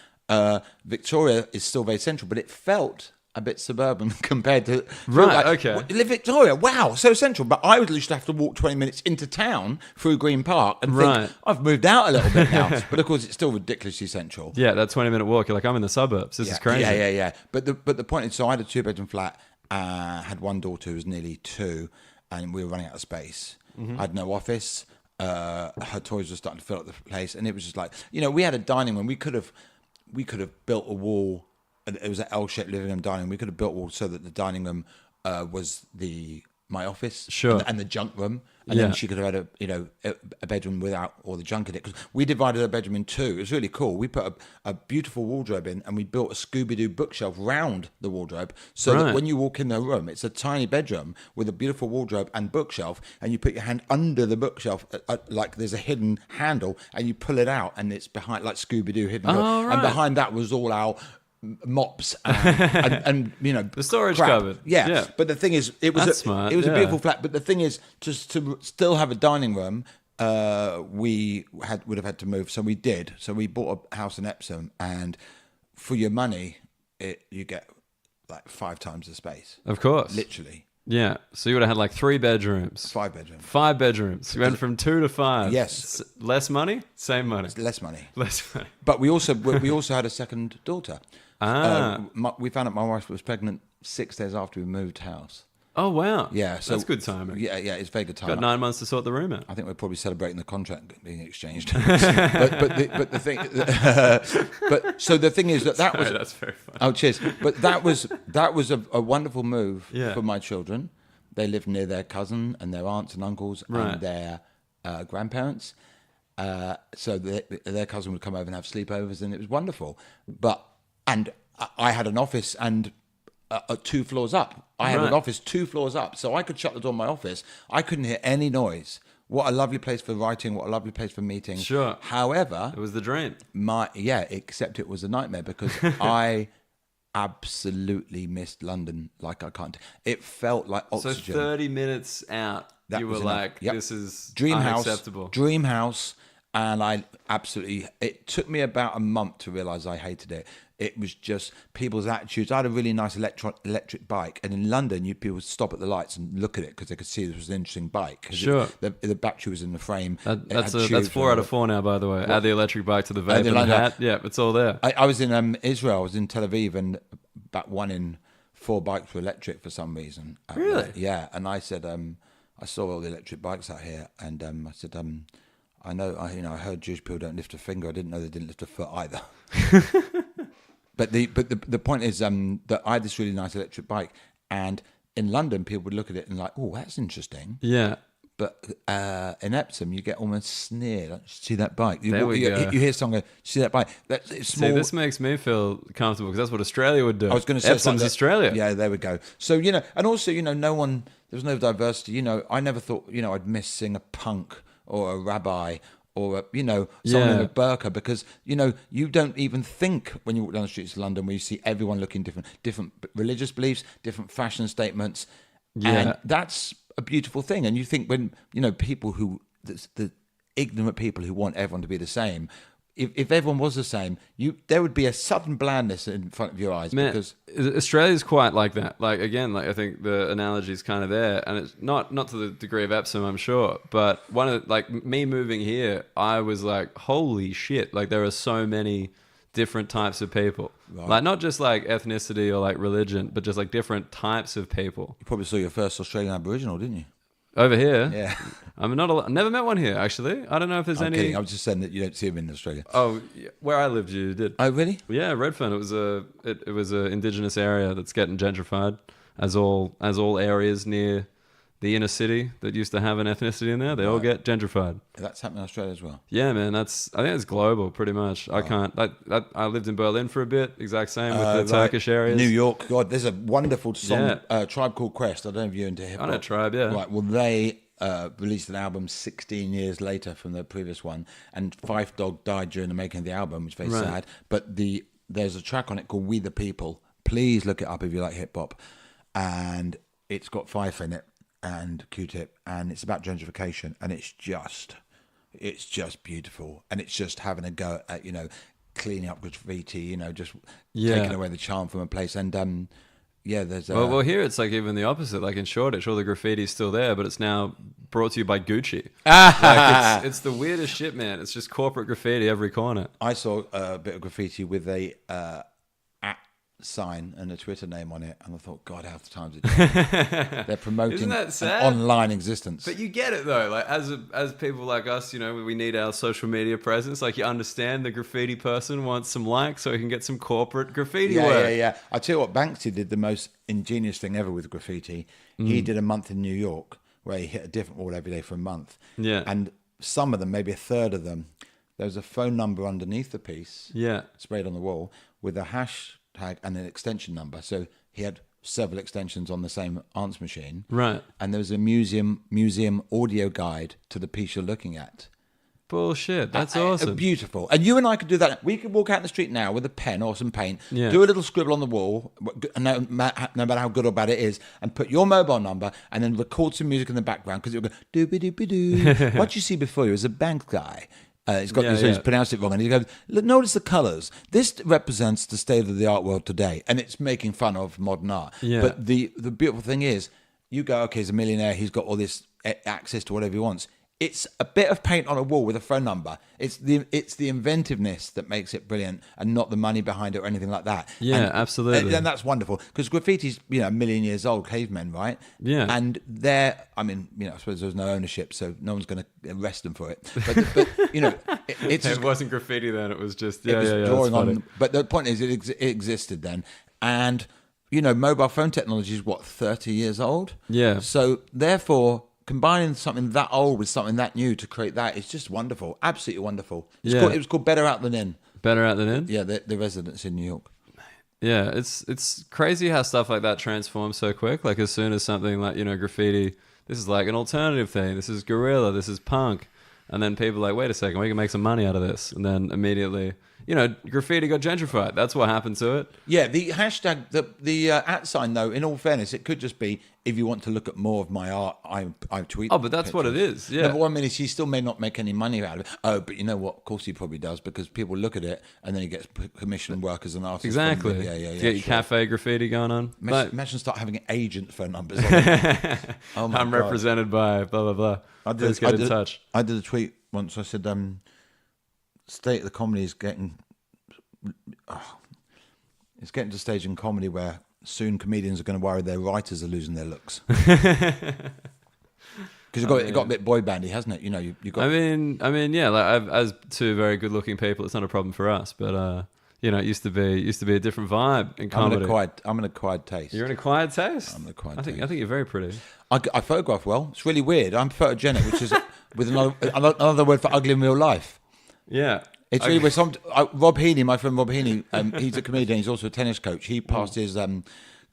Victoria is still very central, but it felt a bit suburban compared to... Okay. Victoria, wow, so central. But I would used to have to walk 20 minutes into town through Green Park and think, I've moved out a little bit now. But of course, it's still ridiculously central. Yeah, that 20-minute walk, you're like, I'm in the suburbs. This is crazy. Yeah. But the point is, so I had a 2-bedroom flat, had one daughter who was nearly 2, and we were running out of space. I had no office. Her toys were starting to fill up the place. And it was just like, we had a dining room. We could have built a wall. It was an L-shaped living room, dining room. We could have built a wall so that the dining room was my office, and the junk room, and then she could have had a bedroom without all the junk in it. Because we divided her bedroom in 2. It was really cool. We put a beautiful wardrobe in, and we built a Scooby-Doo bookshelf round the wardrobe, so that when you walk in the room, it's a tiny bedroom with a beautiful wardrobe and bookshelf, and you put your hand under the bookshelf, like there's a hidden handle, and you pull it out, and it's behind like Scooby-Doo hidden. And behind that was all our mops and the storage crap. cupboard. Yeah. But the thing is, it was smart. It was a beautiful flat. But the thing is, just to still have a dining room, we would have had to move. So we did. So we bought a house in Epsom, and for your money, you get like 5 times the space. Of course, literally. Yeah. So you would have had like 3 bedrooms. 5 bedrooms. 5 bedrooms. You went from 2 to 5. Yes. Less money? Same money. Less money. Less money. But we also had a second daughter. We found out my wife was pregnant 6 days after we moved house. Oh, wow. Yeah. So that's good timing. Yeah, it's very good timing. Got 9 months to sort the room out. I think we're probably celebrating the contract being exchanged. but the thing, so the thing is that was that's very funny. Oh, cheers! But that was a wonderful move for my children. They lived near their cousin and their aunts and uncles and their grandparents. So their cousin would come over and have sleepovers, and it was wonderful. And I had an office and 2 floors up. I had an office 2 floors up, so I could shut the door of my office. I couldn't hear any noise. What a lovely place for writing. What a lovely place for meetings. Sure. However, it was the dream. Except it was a nightmare because I absolutely missed London like I can't. It felt like oxygen. So 30 minutes out, you were like, this is unacceptable. Dream house. And it took me about a month to realise I hated it. It was just people's attitudes. I had a really nice electric bike. And in London, people would stop at the lights and look at it because they could see this was an interesting bike. Sure. The battery was in the frame. That's 4 out of 4 now, by the way. Add the electric bike to the vape and the hat. Yeah, it's all there. I was in Israel. I was in Tel Aviv, and about 1 in 4 bikes were electric for some reason. Really? Yeah. And I said, I saw all the electric bikes out here. And I said, I heard Jewish people don't lift a finger. I didn't know they didn't lift a foot either. But the point is that I had this really nice electric bike, and in London people would look at it and like, oh, that's interesting. Yeah. But in Epsom, you get almost sneered. Like, see that bike? You hear someone go, see that bike? It's small. See, this makes me feel comfortable because that's what Australia would do. I was going to say Epsom's Australia. Yeah, there we go. So and also no one. There was no diversity. I never thought I'd miss seeing a punk or a rabbi or someone in a burqa, because you don't even think when you walk down the streets of London where you see everyone looking different religious beliefs, different fashion statements, and that's a beautiful thing. And you think when, people the ignorant people who want everyone to be the same, if everyone was the same, there would be a sudden blandness in front of your eyes. Man, because Australia's quite like that. Like, again, like I think the analogy is kind of there, and it's not to the degree of Epsom, I'm sure, but one of like me moving here, I was like, holy shit! Like there are so many different types of people, right. Like not just like ethnicity or like religion, but just like different types of people. You probably saw your first Australian Aboriginal, didn't you? Over here? Yeah. I'm never met one here, actually. I don't know if there's any... Kidding. I was just saying that you don't see them in Australia. Oh, where I lived, you did. Oh, really? Yeah, Redfern. It was a indigenous area that's getting gentrified, as all areas near the inner city that used to have an ethnicity in there, they all get gentrified. That's happening in Australia as well. Yeah, man. I think it's global, pretty much. I can't... I lived in Berlin for a bit, exact same with the Turkish areas. New York. God, there's a wonderful song, Tribe Called Quest. I don't know if you're into hip-hop. I know Tribe, yeah. Right, well, they released an album 16 years later from the previous one, and Phife Dawg died during the making of the album, which is very sad. But there's a track on it called We the People. Please look it up if you like hip-hop. And it's got Phife in it. And Q-Tip, and it's about gentrification, and it's just beautiful, and it's just having a go at cleaning up graffiti, just taking away the charm from a place. And there's well here it's like even the opposite. Like in Shoreditch, all the graffiti's still there, but it's now brought to you by Gucci. Like it's the weirdest shit, man. It's just corporate graffiti every corner. I saw a bit of graffiti with a sign and a Twitter name on it, and I thought, God, how the times it they're promoting an online existence. But you get it though, like as people like us, we need our social media presence. Like you understand the graffiti person wants some likes so he can get some corporate graffiti work. Yeah. I tell you what, Banksy did the most ingenious thing ever with graffiti. He did a month in New York where he hit a different wall every day for a month. Yeah. And some of them, maybe a third of them, there was a phone number underneath the piece. Yeah. Sprayed on the wall with a hashtag and an extension number. So he had several extensions on the same answer machine. Right. And there was a museum audio guide to the piece you're looking at. Bullshit. That's awesome. Beautiful. And you and I could do that. We could walk out in the street now with a pen or some paint, do a little scribble on the wall, no matter how good or bad it is, and put your mobile number and then record some music in the background because it will go doo-ba-doo-ba-doo. What you see before you is a bank guy. He's pronounced it wrong, and he goes, "Look, notice the colours. This represents the state of the art world today," and it's making fun of modern art. Yeah. But the beautiful thing is, you go, okay, he's a millionaire. He's got all this access to whatever he wants. It's a bit of paint on a wall with a phone number. It's the inventiveness that makes it brilliant, and not the money behind it or anything like that. Yeah, absolutely. And that's wonderful because graffiti's a million years old, cavemen, right? Yeah. And I suppose there's no ownership, so no one's going to arrest them for it. But it wasn't graffiti then. It was just drawing on. But the point is, it existed then, and mobile phone technology is 30 years old. Yeah. So therefore, combining something that old with something that new to create that is just wonderful, absolutely wonderful. It was called Better Out Than In. Better Out Than In? Yeah, the residents in New York. Yeah, it's crazy how stuff like that transforms so quick. Like as soon as something like, graffiti, this is like an alternative thing. This is guerrilla. This is punk. And then people are like, wait a second, we can make some money out of this. And then immediately, graffiti got gentrified. That's what happened to it. Yeah, the hashtag, the @ sign, though, in all fairness, it could just be, if you want to look at more of my art, I tweet. Oh, but that's what it is, yeah. No, but 1 minute, he still may not make any money out of it. Oh, but you know what? Of course he probably does, because people look at it, and then he gets commission work as an artist. Exactly. Yeah. Get your cafe graffiti going on. Imagine start having agent phone numbers. Oh my God. Represented by blah, blah, blah. Please get in touch. I did a tweet once. I said, state of the comedy is getting... it's getting to a stage in comedy where soon comedians are going to worry their writers are losing their looks. Because it got a bit boy bandy, hasn't it? You got. I mean, yeah. Like as two very good-looking people, it's not a problem for us. But it used to be a different vibe in comedy. I'm an acquired taste. You're an acquired taste. I'm an acquired taste. I think you're very pretty. I photograph well. It's really weird. I'm photogenic, which is with another word for ugly in real life. Yeah. It's really weird. Rob Heaney, my friend Rob Heaney, he's a comedian. He's also a tennis coach. He passed his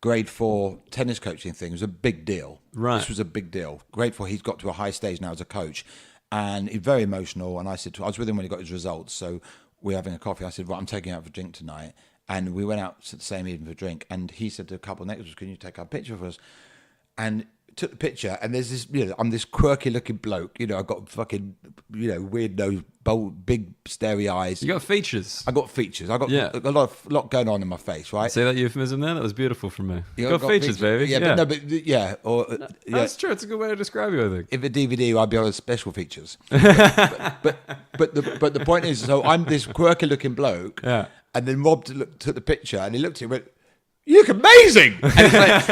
grade 4 tennis coaching thing. It was a big deal. Right. This was a big deal. Grade 4, he's got to a high stage now as a coach. And he's very emotional. And I said, I was with him when he got his results. So we're having a coffee. I said, I'm taking you out for a drink tonight. And we went out the same evening for a drink. And he said to a couple of neighbours, can you take our picture for us? And took the picture, and there's this, I'm this quirky looking bloke. I've got fucking, weird nose, bold, big starry eyes. You got features. I got features. I got Yeah. a lot going on in my face, right? See that euphemism there? That was beautiful from me. You got features, baby. Yeah, yeah. But That's true. It's a good way to describe you, I think. if a DVD, I'd be on special features. but the point is, so I'm this quirky looking bloke, Yeah. and then Rob took the picture, and he looked at it and went, "You look amazing." And it's like,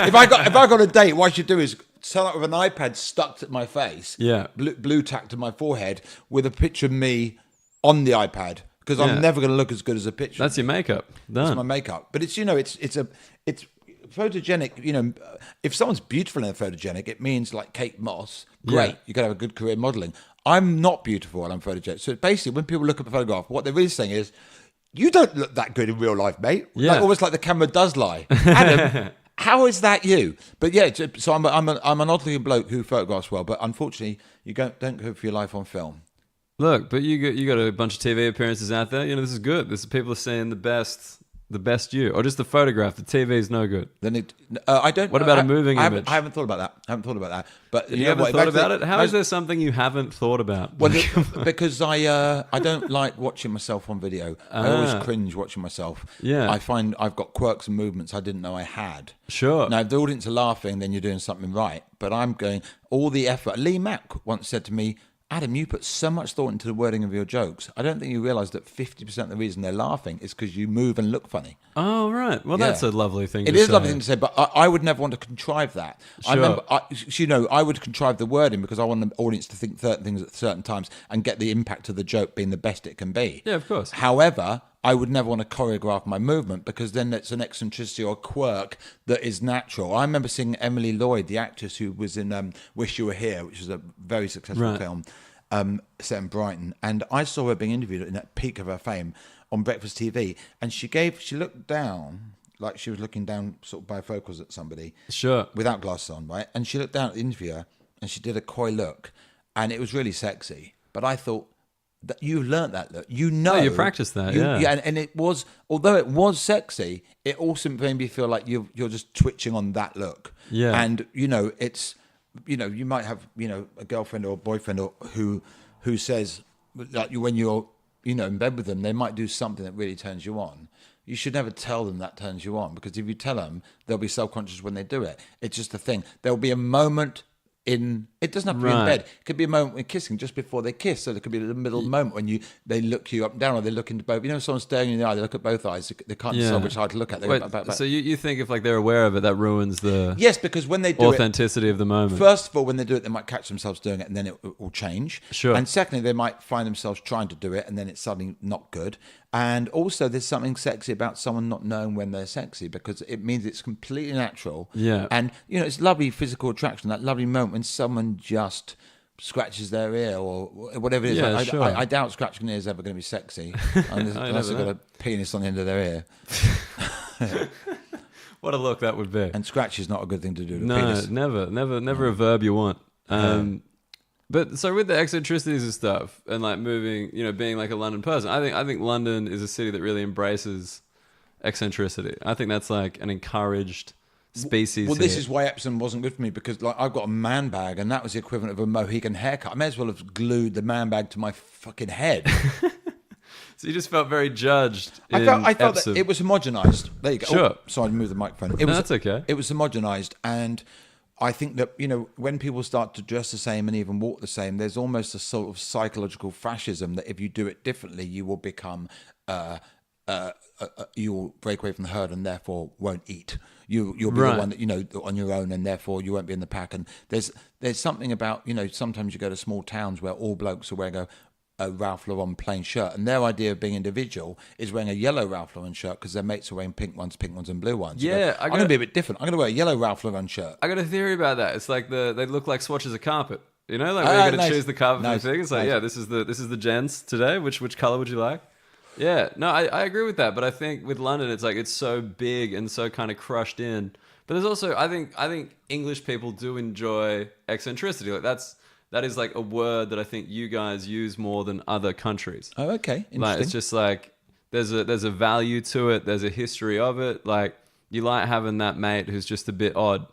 if I got a date, what I should do is turn up with an iPad stuck to my face, Yeah. blue tack to my forehead, with a picture of me on the iPad, because Yeah. I'm never going to look as good as a picture. That's your makeup. That's Done. my makeup. But it's it's photogenic. If someone's beautiful and photogenic, it means like Kate Moss. Great, Yeah. you got to have a good career modelling. I'm not beautiful and I'm photogenic. So basically, when people look at the photograph, what they're really saying is, "You don't look that good in real life, mate." Yeah. Almost like the camera does lie. Adam, how is that you? But yeah, so I'm an odd-looking bloke who photographs well, but unfortunately, you don't go for your life on film. Look, but you got a bunch of TV appearances out there. This is good. This is people are seeing the best you, or just the photograph. The TV is no good. Then I don't. What about a moving image? I haven't thought about that. But You haven't thought about it? How is there something you haven't thought about? Well, because I don't like watching myself on video. I always cringe watching myself. Yeah. I find I've got quirks and movements I didn't know I had. Sure. Now, if the audience are laughing, then you're doing something right. But I'm going, all the effort. Lee Mack once said to me, "Adam, you put so much thought into the wording of your jokes. I don't think you realise that 50% of the reason they're laughing is because you move and look funny." Oh, right. Well, Yeah. that's a lovely thing It to is say. a lovely thing to say, but I would never want to contrive that. I Sure. remember, I would contrive the wording because I want the audience to think certain things at certain times and get the impact of the joke being the best it can be. Yeah, of course. However, I would never want to choreograph my movement because then it's an eccentricity or quirk that is natural. I remember seeing Emily Lloyd, the actress who was in Wish You Were Here, which was a very successful Right. film. Set in Brighton, and I saw her being interviewed in that peak of her fame on breakfast TV, and she looked down like she was looking down sort of bifocals at somebody Sure. without glasses on, right? And she looked down at the interviewer and she did a coy look, and it was really sexy. But I thought that you learnt that look, you practiced that, yeah. and it was, although it was sexy, it also made me feel like you're just twitching on that look, Yeah. and it's. You might have, a girlfriend or boyfriend who says, like, when you're, in bed with them, they might do something that really turns you on. You should never tell them that turns you on, because if you tell them, they'll be self-conscious when they do it. It's just a thing. There'll be a moment it doesn't have to be in Right. bed. It could be a moment when kissing, just before they kiss. So there could be a middle moment when they look you up and down, or they look into both. Someone's staring you in the eye, they look at both eyes. They can't decide which eye to look at. They go Wait, back. so you think if they're aware of it, that ruins the Yes, because when they do authenticity of the moment. First of all, when they do it, they might catch themselves doing it, and then it will change. Sure. And secondly, they might find themselves trying to do it, and then it's suddenly not good. And also, there's something sexy about someone not knowing when they're sexy, because it means it's completely natural. Yeah. And it's lovely physical attraction, that lovely moment when someone just scratches their ear or whatever it is. Yeah, sure. I doubt scratching an ear is ever going to be sexy unless they've got a penis on the end of their ear. What a look that would be. And scratch is not a good thing to do to a No, penis. never a verb you want. But so with the eccentricities and stuff, and like moving, being like a London person, I think London is a city that really embraces eccentricity. I think that's like an encouraged species. Well, this here. is why Epsom wasn't good for me, because like I've got a man bag, and that was the equivalent of a Mohican haircut. I may as well have glued the man bag to my fucking head. So you just felt very judged. I felt that it was homogenised. There you go. Sure. Oh, sorry, I moved the microphone. That's okay. It was homogenised, and I think that when people start to dress the same and even walk the same, there's almost a sort of psychological fascism that if you do it differently, you will become you will break away from the herd and therefore won't eat. You'll be Right. the one that on your own, and therefore you won't be in the pack. And there's something about sometimes you go to small towns where all blokes are wearing a Ralph Lauren plain shirt, and their idea of being individual is wearing a yellow Ralph Lauren shirt because their mates are wearing pink ones and blue ones. Yeah, I'm going to be a bit different. I'm going to wear a yellow Ralph Lauren shirt. I got a theory about that. It's like they look like swatches of carpet. Like when you're going to nice. choose the carpet Nice. for the thing. It's like, Nice. yeah, this is the gents today. Which color would you like? Yeah, no, I agree with that. But I think with London, it's like it's so big and so kind of crushed in. But there's also I think English people do enjoy eccentricity. Like that is like a word that I think you guys use more than other countries. Oh, okay, interesting. Like it's just like there's a value to it. There's a history of it. Like you like having that mate who's just a bit odd.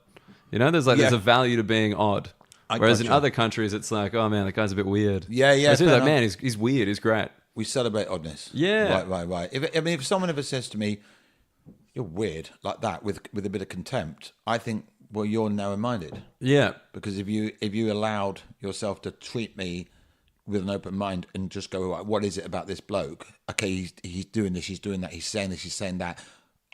You know, there's Yeah. a value to being odd. I Whereas in gotcha. other countries, it's like, oh man, that guy's a bit weird. Yeah, yeah, Whereas he's fair like, enough. man, he's weird. He's great. We celebrate oddness. Yeah. Right. If someone ever says to me, "You're weird," like that, with a bit of contempt, I think, well, you're narrow-minded. Yeah. Because if you allowed yourself to treat me with an open mind and just go, right, what is it about this bloke? Okay, he's doing this, he's doing that, he's saying this, he's saying that.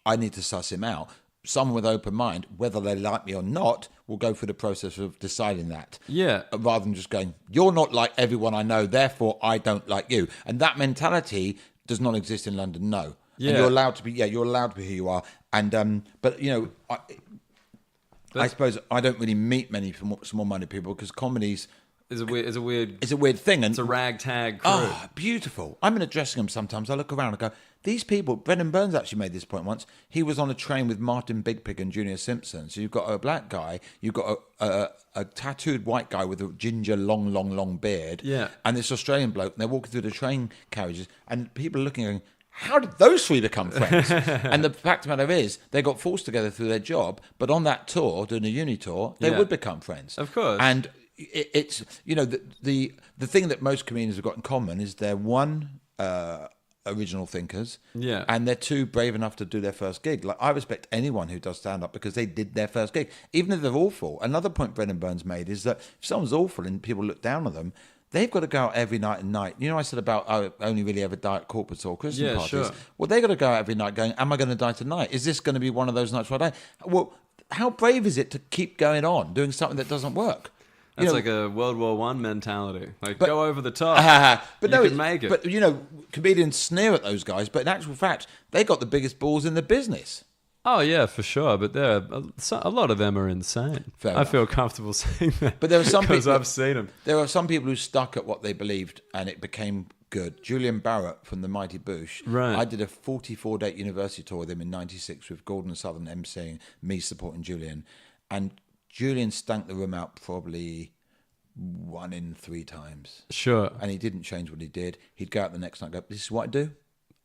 I need to suss him out. Someone with open mind, whether they like me or not, will go through the process of deciding that. Yeah. Rather than just going, you're not like everyone I know, therefore I don't like you. And that mentality does not exist in London. No. Yeah. And you're allowed to be. Yeah, you're allowed to be who you are. And but you know, I suppose I don't really meet many small-minded people because comedies It's a weird thing. And it's a ragtag crew. oh, beautiful. I'm in a dressing room sometimes. I look around and go, these people, Brendan Burns actually made this point once. He was on a train with Martin Bigpig and Junior Simpson. So you've got a black guy, you've got a tattooed white guy with a ginger, long beard. Yeah. And this Australian bloke, and they're walking through the train carriages, and people are looking and going, how did those three become friends? And the fact of the matter is, they got forced together through their job, but on that tour, doing a uni tour, they Yeah. would become friends. Of course. And it's, you know, the thing that most comedians have got in common is they're one, original thinkers, Yeah. and they're two, brave enough to do their first gig. Like, I respect anyone who does stand up because they did their first gig, even if they're awful. Another point Brendan Burns made is that if someone's awful and people look down on them, they've got to go out every night and night. You know, I said about I only really ever die at corporates or Christmas Yeah, parties. sure. Well, they got to go out every night going, am I going to die tonight? Is this going to be one of those nights where I die? Well, how brave is it to keep going on, doing something that doesn't work? That's You know, like a World War One mentality. Like, go over the top. but you no, can make it. But you know, comedians sneer at those guys, but in actual fact, they got the biggest balls in the business. Oh yeah, for sure. But a lot of them are insane. Fair I enough. feel comfortable saying that. But there are some because people- I've seen them. There are some people who stuck at what they believed, and it became good. Julian Barrett from the Mighty Boosh. Right. I did a 44-date university tour with him in '96 with Gordon Southern emceeing, me supporting Julian, and Julian stank the room out probably 1 in 3 times. Sure. And he didn't change what he did. He'd go out the next night and go, this is what I do.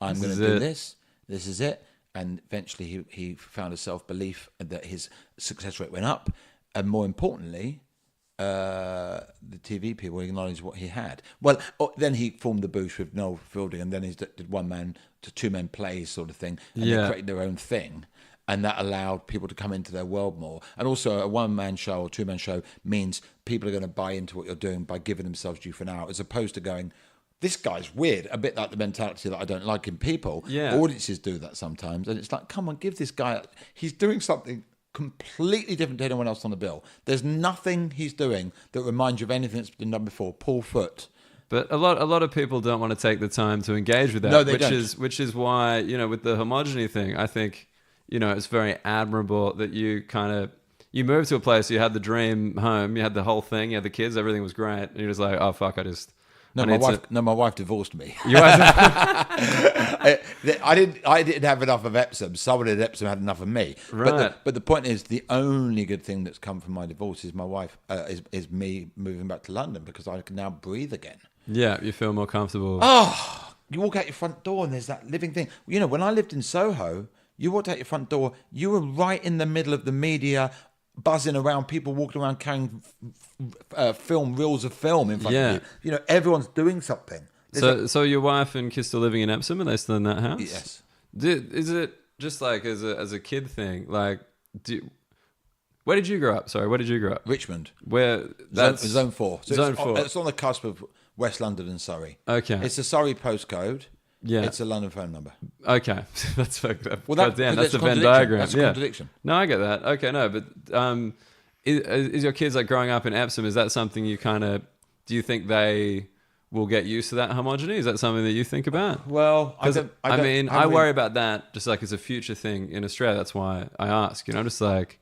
I'm This going is to do it. this. This is it. And eventually he found a self-belief that his success rate went up. And more importantly, the TV people acknowledged what he had. Well, then he formed the Boosh with Noel Fielding, and then he did one man to two men plays sort of thing. And Yeah. they created their own thing. And that allowed people to come into their world more. And also, a one-man show or two-man show means people are going to buy into what you're doing by giving themselves due for an hour, as opposed to going, this guy's weird, a bit like the mentality that I don't like in people. Yeah. Audiences do that sometimes. And it's like, come on, give this guy, he's doing something completely different to anyone else on the bill. There's nothing he's doing that reminds you of anything that's been done before. Paul Foot. But a lot of people don't want to take the time to engage with that. No, they which don't. Which is why, you know, with the homogeny thing, I think, you know, it's very admirable that you moved to a place, you had the dream home, you had the whole thing, you had the kids, everything was great, and you're just like, oh fuck, No, my wife divorced me. You guys, I didn't have enough of Epsom. Someone at Epsom had enough of me. Right. But the point is, the only good thing that's come from my divorce is my wife, is me moving back to London because I can now breathe again. yeah, you feel more comfortable. Oh, you walk out your front door and there's that living thing. You know, when I lived in Soho, you walked out your front door, you were right in the middle of the media, buzzing around, people walking around carrying reels of film in front Yeah. of you. You know, everyone's doing something. So your wife and kids still living in Epsom? Are they still in that house? Yes. Is it just like as a kid thing? Like, where did you grow up? Sorry, where did you grow up? Richmond. Where that's Zone 4. So Zone it's 4. It's on the cusp of West London and Surrey. Okay. It's a Surrey postcode. Yeah. It's a London phone number. Okay, that's fucked up. Well, God damn, that's that's the a Venn contradiction. diagram. That's a yeah. contradiction. No, I get that. Okay, no, but is your kids like growing up in Epsom? Is that something you do you think they will get used to that homogeny? Is that something that you think about? Well, I worry about that just like as a future thing in Australia. That's why I ask. You know, just like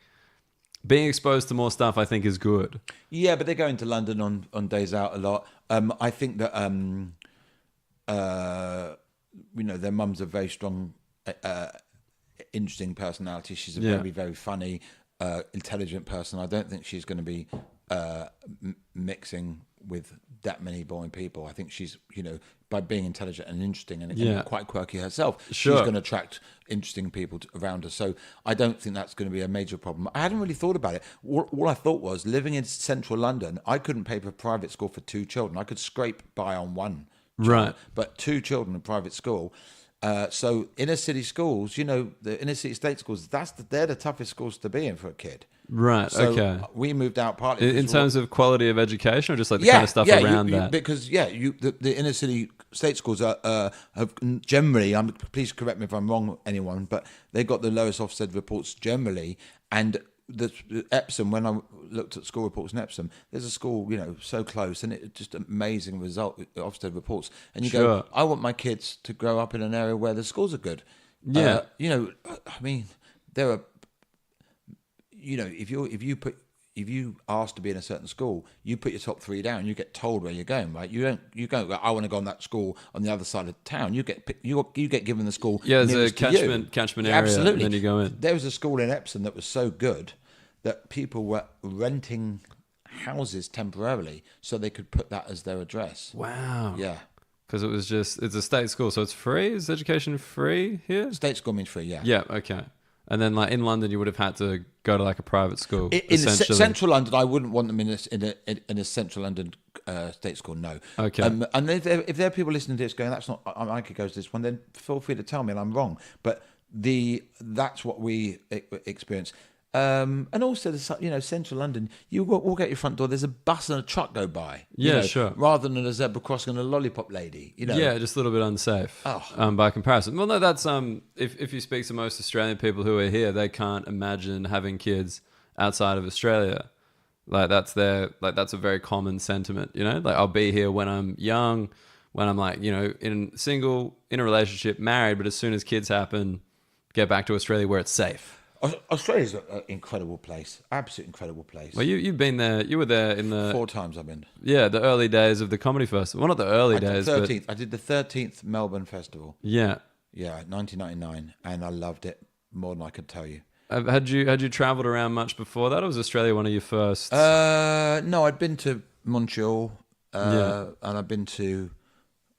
being exposed to more stuff, I think is good. Yeah, but they're going to London on days out a lot. I think that you know, their mum's a very strong, interesting personality. She's a very, very funny, intelligent person. I don't think she's going to be mixing with that many boring people. I think she's, by being intelligent and interesting and Yeah. quite quirky herself, Sure. she's going to attract interesting people around her. So I don't think that's going to be a major problem. I hadn't really thought about it. All I thought was, living in central London, I couldn't pay for a private school for 2 children. I could scrape by on 1 child, Right. but 2 children in private school. So inner city schools, the inner city state schools, they're the toughest schools to be in for a kid. Right. So okay. we moved out partly In terms of quality of education, or just like the kind of stuff around that? Because the inner city state schools have generally. Please correct me if I'm wrong, anyone, but they got the lowest Ofsted reports generally. And the Epsom, when I looked at school reports in Epsom, there's a school so close, and it just amazing result with Ofsted reports. And you Sure. go, I want my kids to grow up in an area where the schools are good. Yeah. I mean, there are. If you ask to be in a certain school, you put your top 3 down. You get told where you're going, right? You don't go, I want to go on that school on the other side of town. You get given the school. Yeah, there's a nearest to you. catchment area. Absolutely. And then you go in. There was a school in Epsom that was so good that people were renting houses temporarily so they could put that as their address. Wow. Yeah. Because it's a state school, so it's free. Is education free here? State school means free, yeah. Yeah. Okay. And then, like in London, you would have had to go to like a private school. In central London, I wouldn't want them in a central London state school. No. Okay. And if there are people listening to this going, "That's not," I could go to this one. Then feel free to tell me, and I'm wrong. But that's what we experience. And also, central London, you walk out your front door. There's a bus and a truck go by. Yeah, sure. Rather than a zebra crossing and a lollipop lady. Yeah, just a little bit unsafe. Oh. By comparison. Well, no, that's if you speak to most Australian people who are here, they can't imagine having kids outside of Australia. Like that's a very common sentiment. Like I'll be here when I'm young, when I'm like in a relationship, married, but as soon as kids happen, get back to Australia where it's safe. Australia's an incredible place, absolutely incredible place. Well, you've been there. You were there in the 4 times I've been. Yeah, the early days of the comedy festival. Well, not the early days, I did the 13th Melbourne Festival. Yeah, 1999, and I loved it more than I could tell you. Had you travelled around much before that, or was Australia one of your first? No, I'd been to Montreal, Yeah. and I've been to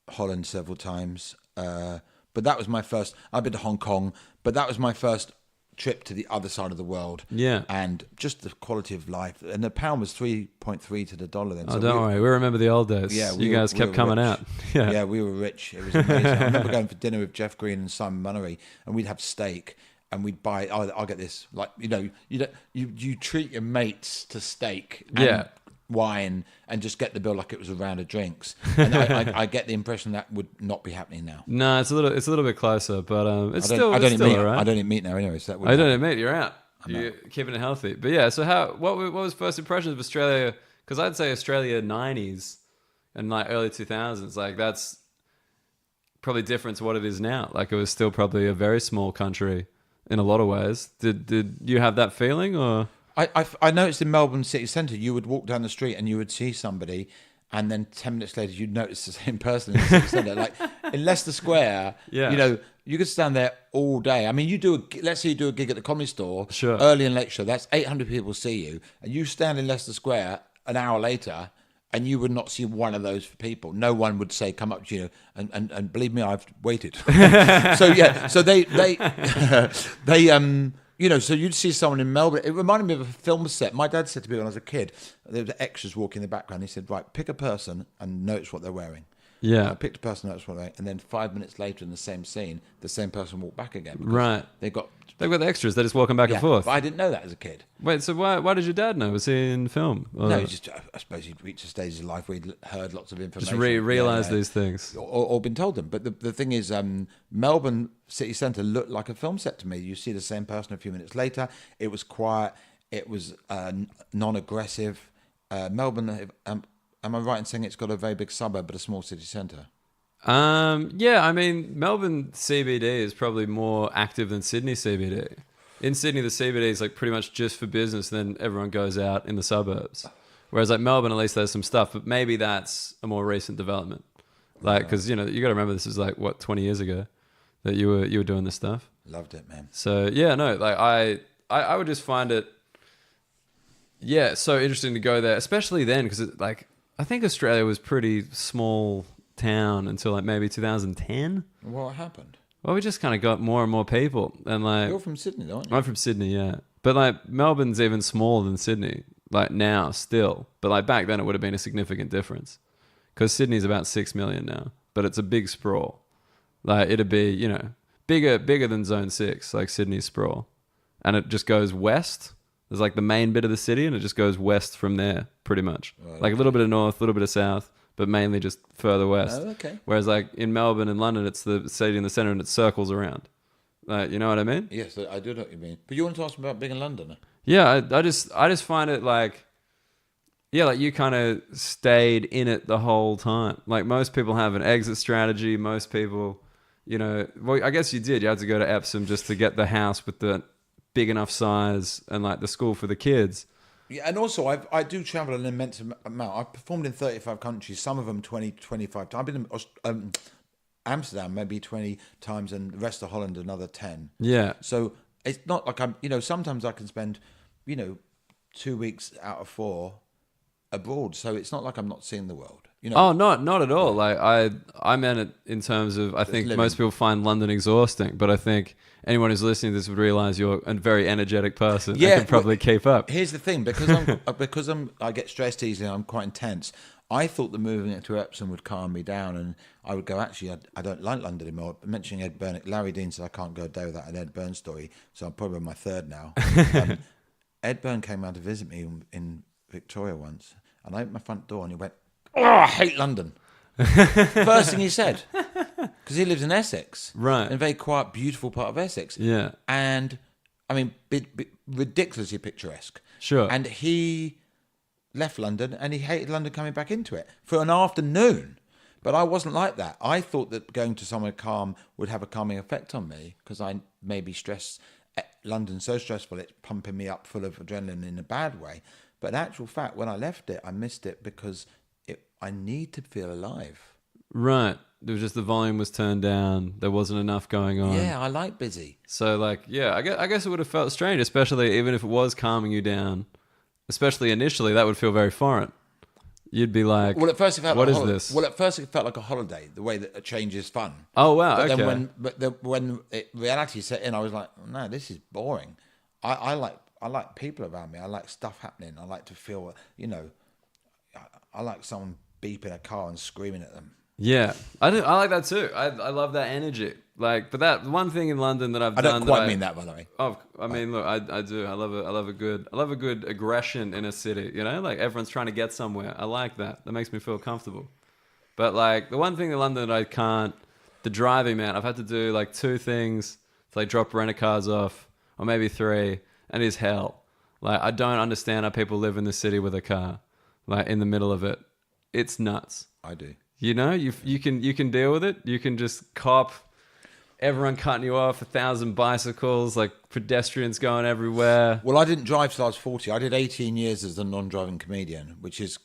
Holland several times. But that was my first. I've been to Hong Kong, but that was my first trip to the other side of the world. Yeah. And just the quality of life. And the pound was 3.3 to the dollar then. Oh, don't worry. We remember the old days. Yeah, you guys kept coming rich. out. Yeah. Yeah, we were rich. It was amazing. I remember going for dinner with Jeff Green and Simon Munnery, and we'd have steak, and we'd buy. I'll get this. Like you treat your mates to steak. And Yeah. wine and just get the bill like it was a round of drinks. And I get the impression that would not be happening now. No, it's a little bit closer, but it's still I don't eat meat. alright. I don't eat meat now anyway. So that I don't admit you're out. You're keeping it healthy. But yeah, so what was first impressions of Australia? Because I'd say Australia 90s and like early 2000s, like that's probably different to what it is now. Like it was still probably a very small country in a lot of ways. Did you have that feeling or? I noticed in Melbourne city centre, you would walk down the street and you would see somebody, and then 10 minutes later you'd notice the same person in the city centre. Like in Leicester Square, Yeah. you could stand there all day. I mean, let's say you do a gig at the Comedy Store, Sure. early and late show. That's 800 people see you, and you stand in Leicester Square an hour later, and you would not see one of those people. No one would say, "Come up to you," and believe me, I've waited. So so you'd see someone in Melbourne. It reminded me of a film set. My dad said to me when I was a kid, there were extras walking in the background. He said, right, pick a person and notice what they're wearing. Yeah. I picked a person, noticed what they're wearing, and then 5 minutes later in the same scene, the same person walked back again. Right. They've got the extras. They're just walking back and forth. But I didn't know that as a kid. Wait, so why did your dad know? Was he in film? Or No, I suppose he'd reached a stage of life where he'd heard lots of information. just realized these things. Or been told them. But the thing is, Melbourne city centre looked like a film set to me. You see the same person a few minutes later. It was quiet. It was non-aggressive. Melbourne, am I right in saying it's got a very big suburb but a small city centre? Yeah, I mean, Melbourne CBD is probably more active than Sydney CBD. In Sydney, the CBD is like pretty much just for business, then everyone goes out in the suburbs. Whereas like Melbourne, at least there's some stuff, but maybe that's a more recent development. Like, because you got to remember this is like 20 years ago that you were doing this stuff. Loved it, man. So yeah, no, like I would just find it, yeah, so interesting to go there, especially then because like I think Australia was pretty small town until like maybe 2010. What happened? Well, we just kind of got more and more people, and like You're from Sydney, aren't you? I'm from Sydney, yeah. But like Melbourne's even smaller than Sydney, like now still. But like back then, it would have been a significant difference because Sydney's about 6 million now, but it's a big sprawl. Like it'd be, you know, bigger than Zone 6, like Sydney's sprawl, and it just goes west. There's like the main bit of the city, and it just goes west from there, pretty much. Right. Like a little bit of north, a little bit of south, but mainly just further west. Oh, okay. Whereas like in Melbourne and London, it's the city in the center and it circles around. Like, you know what I mean? Yes, I do know what you mean. But you want to ask me about being in London? Yeah, I just find it like, yeah, like you kind of stayed in it the whole time. Like most people have an exit strategy. Most people, you know, well, I guess you did. You had to go to Epsom just to get the house with the big enough size and like the school for the kids. Yeah, and also I do travel an immense amount. I've performed in 35 countries, some of them 20, 25 times. I've been in Amsterdam maybe 20 times and the rest of Holland another 10. Yeah. So it's not like I'm, you know, sometimes I can spend, you know, 2 weeks out of 4 abroad. So it's not like I'm not seeing the world. You know? Oh, not at all. Like I meant it in terms of I think living. most people find London exhausting, but I think anyone who's listening to this would realize you're a very energetic person. Yeah, and can probably keep up. Here's the thing, because I get stressed easily. I'm quite intense. I thought that moving it to Epsom would calm me down, and I would go. Actually, I don't like London anymore. Mentioning Ed Byrne, Larry Dean said I can't go a day without an Ed Byrne story. So I'm probably on my third now. Ed Byrne came round to visit me in Victoria once, and I opened my front door, and he went, "Oh, I hate London." First thing he said, because he lives in Essex, right? In a very quiet, beautiful part of Essex. Yeah, and I mean, ridiculously picturesque. Sure. And he left London, and he hated London coming back into it for an afternoon. But I wasn't like that. I thought that going to somewhere calm would have a calming effect on me because I may be stressed. London's so stressful, it's pumping me up full of adrenaline in a bad way. But in actual fact, when I left it, I missed it because I need to feel alive. Right. There was just the volume was turned down. There wasn't enough going on. Yeah, I like busy. So like, yeah, I guess it would have felt strange, especially even if it was calming you down. Especially initially, that would feel very foreign. You'd be like, well, at first it felt what like is this? Well, at first it felt like a holiday, the way that a change is fun. Oh, wow, but okay. Then when reality set in, I was like, no, this is boring. I like people around me. I like stuff happening. I like to feel, you know, I like someone beeping a car and screaming at them. Yeah, I like that too. I love that energy. Like, but that one thing in London that I've done. I don't quite mean that, by the way. Oh, I mean, look, I do. I love a good aggression in a city. You know, like everyone's trying to get somewhere. I like that. That makes me feel comfortable. But like the one thing in London that I can't, the driving, man. I've had to do like 2 things to like drop rent-a-cars off, or maybe 3, and it's hell. Like I don't understand how people live in the city with a car, like in the middle of it. It's nuts. I do. You know, you can deal with it. You can just cop everyone cutting you off, 1,000 bicycles, like pedestrians going everywhere. Well, I didn't drive till I was 40. I did 18 years as a non-driving comedian, which is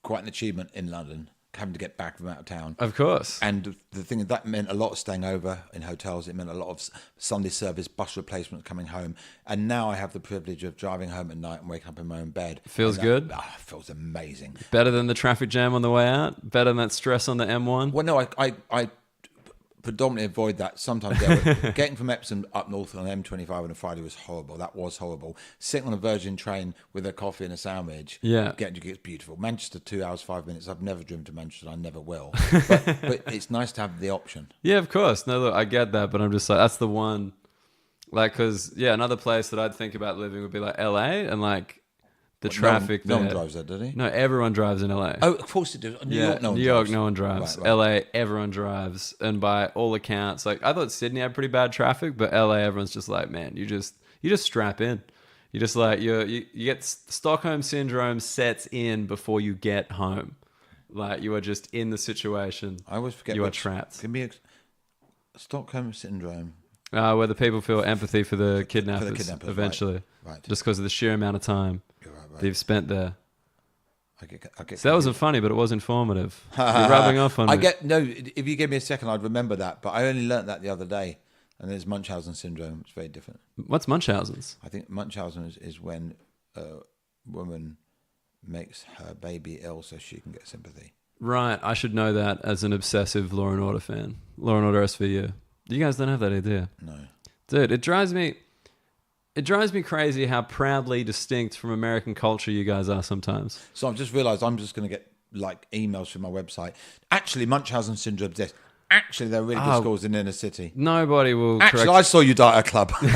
quite an achievement in London, having to get back from out of town. Of course. And the thing that meant a lot of staying over in hotels. It meant a lot of Sunday service, bus replacements coming home. And now I have the privilege of driving home at night and waking up in my own bed. Feels good? Feels amazing. Better than the traffic jam on the way out? Better than that stress on the M1? Well, no, I predominantly avoid that. Sometimes getting from Epsom up north on M25 on a Friday was horrible. That was horrible. Sitting on a Virgin train with a coffee and a sandwich. Yeah. It's beautiful. Manchester, 2 hours, 5 minutes. I've never driven to Manchester. I never will. But it's nice to have the option. Yeah, of course. No, look, I get that, but I'm just like, that's the one. Like, because, yeah, another place that I'd think about living would be like LA and like the traffic no there. one drives there, does he? No, everyone drives in LA. Oh, of course it does. New York, no one drives. Right. LA, everyone drives. And by all accounts, like I thought Sydney had pretty bad traffic, but LA, everyone's just like, man, you just strap in. You just like, you get Stockholm syndrome sets in before you get home. Like you are just in the situation. I always forget. You are trapped. Give me a Stockholm syndrome. Where the people feel empathy for the kidnappers, eventually. Right. Just because of the sheer amount of time they've spent there. I get So that wasn't funny, but it was informative. You're rubbing off on me. If you gave me a second, I'd remember that. But I only learnt that the other day. And there's Munchausen syndrome. It's very different. What's Munchausen's? I think Munchausen is when a woman makes her baby ill so she can get sympathy. Right. I should know that as an obsessive Law and Order fan. Law and Order SVU. You guys don't have that idea. No. Dude, it drives me crazy how proudly distinct from American culture you guys are sometimes. So I've just realised I'm just going to get like emails from my website. Actually, Munchausen syndrome exists. Actually, there are really good schools in inner city. Nobody will Actually, I saw you die at a club. You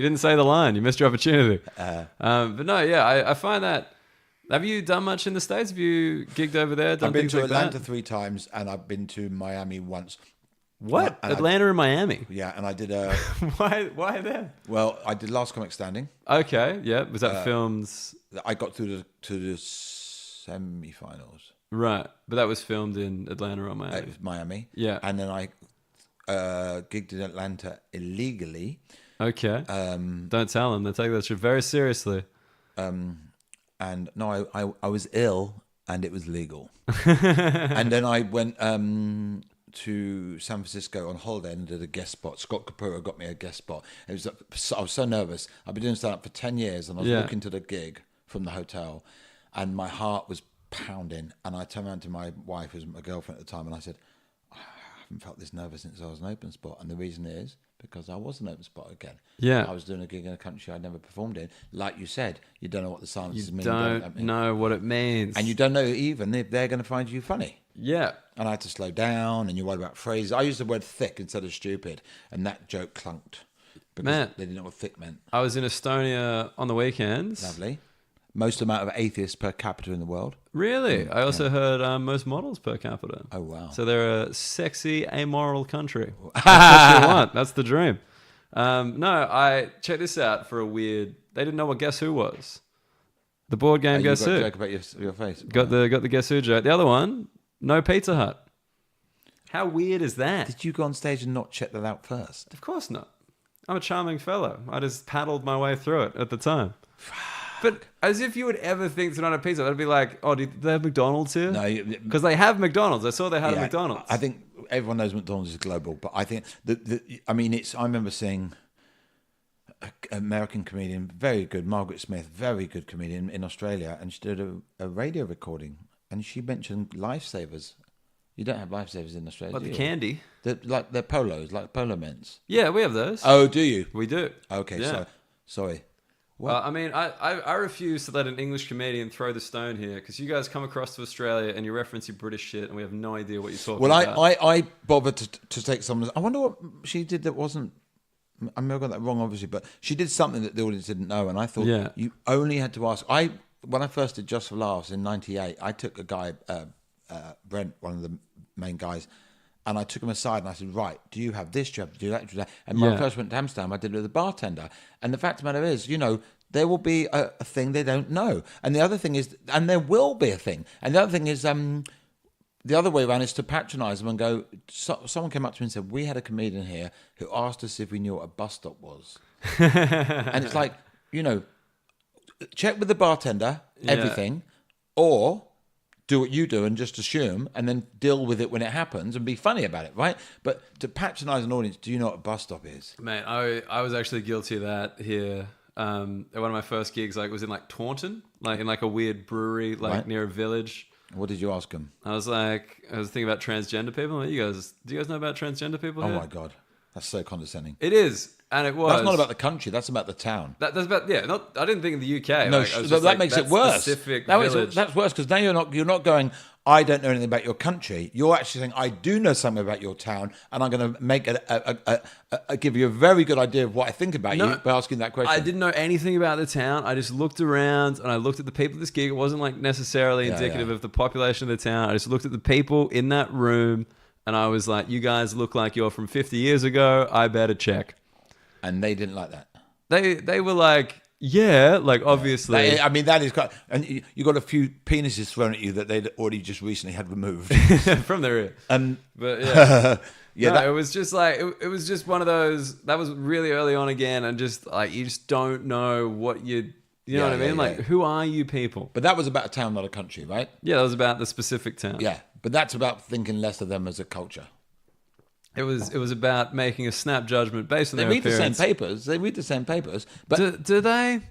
didn't say the line. You missed your opportunity. But no, yeah, I find that... Have you done much in the States? Have you gigged over there? I've been to like Atlanta that? 3 times, and I've been to Miami once. What? Atlanta and Miami? Yeah, and I did a... Why there? Well, I did Last Comic Standing. Okay, yeah. Was that filmed... I got through to the semi-finals. Right, but that was filmed in Atlanta or Miami? It was Miami. Yeah. And then I gigged in Atlanta illegally. Okay. Don't tell them. They take that shit very seriously. And no, I was ill and it was legal. And then I went to San Francisco on holiday and did a guest spot. Scott Capurro got me a guest spot. I was so nervous. I've been doing stand-up for 10 years and I was walking to the gig from the hotel and my heart was pounding. And I turned around to my wife, who was my girlfriend at the time, and I said, I haven't felt this nervous since I was an open spot. And the reason is because I was an open spot again. Yeah. I was doing a gig in a country I'd never performed in. Like you said, you don't know what the silences mean. You don't know what it means. And you don't know even if they're going to find you funny. Yeah. And I had to slow down, and you worry about phrases. I used the word thick instead of stupid, and that joke clunked. Because they didn't know what thick meant. I was in Estonia on the weekends. Lovely. Most amount of atheists per capita in the world. Really? I also heard most models per capita. Oh, wow. So they're a sexy, amoral country. That's what you want. That's the dream. No, I checked this out for a weird... They didn't know what Guess Who was. The board game Guess Who. You got a joke about your face. Got the Guess Who joke. The other one, no Pizza Hut. How weird is that? Did you go on stage and not check that out first? Of course not. I'm a charming fellow. I just paddled my way through it at the time. But as if you would ever think to not have pizza, that'd be like, oh, do they have McDonald's here? No, because they have McDonald's. I saw they had a McDonald's. I think everyone knows McDonald's is global, but I think I remember seeing an American comedian, very good, Margaret Smith, very good comedian in Australia, and she did a radio recording, and she mentioned lifesavers. You don't have lifesavers in Australia, like do the you? candy. They're polos, like polo mints. Yeah, we have those. Oh, do you? We do. Okay, Yeah. so sorry. Well, I mean, I refuse to let an English comedian throw the stone here because you guys come across to Australia and you reference your British shit and we have no idea what you're talking about. Well, I bothered to take some. I wonder what she did that wasn't. I may have got that wrong, obviously, but she did something that the audience didn't know, and I thought you only had to ask. When I first did Just for Laughs in '98, I took a guy, Brent, one of the main guys, and I took him aside and I said, right, do you have this? Do you have to do that? Do that? And when I first went to Amsterdam, I did it with a bartender. And the fact of the matter is, there will be a thing they don't know. And the other thing is, and there will be a thing. And the other thing is, the other way around is to patronise them and go, someone came up to me and said, we had a comedian here who asked us if we knew what a bus stop was. And it's like, check with the bartender, everything, or do what you do and just assume and then deal with it when it happens and be funny about it, right? But to patronise an audience, do you know what a bus stop is? Mate, I was actually guilty of that here. At one of my first gigs, was in Taunton, in a weird brewery, near a village. What did you ask them? I was thinking about transgender people. Do you guys know about transgender people here? Oh my God. That's so condescending. It is. And it was. That's not about the country. That's about the town. That's about, I didn't think in the UK. No, that makes it worse. That's worse because now you're not going, I don't know anything about your country. You're actually saying, I do know something about your town, and I'm going to make give you a very good idea of what I think about you by asking that question. I didn't know anything about the town. I just looked around and I looked at the people at this gig. It wasn't necessarily indicative of the population of the town. I just looked at the people in that room and I was like, you guys look like you're from 50 years ago. I better check. And they didn't like that. They were like, yeah, obviously. That is quite... And you got a few penises thrown at you that they'd already just recently had removed. From their ear. But yeah. It was just it was just one of those... That was really early on again and just you just don't know what you... You know what I mean? Who are you people? But that was about a town, not a country, right? Yeah, that was about the specific town. Yeah, but that's about thinking less of them as a culture. It was about making a snap judgment based on their appearance. They read the same papers. But do they?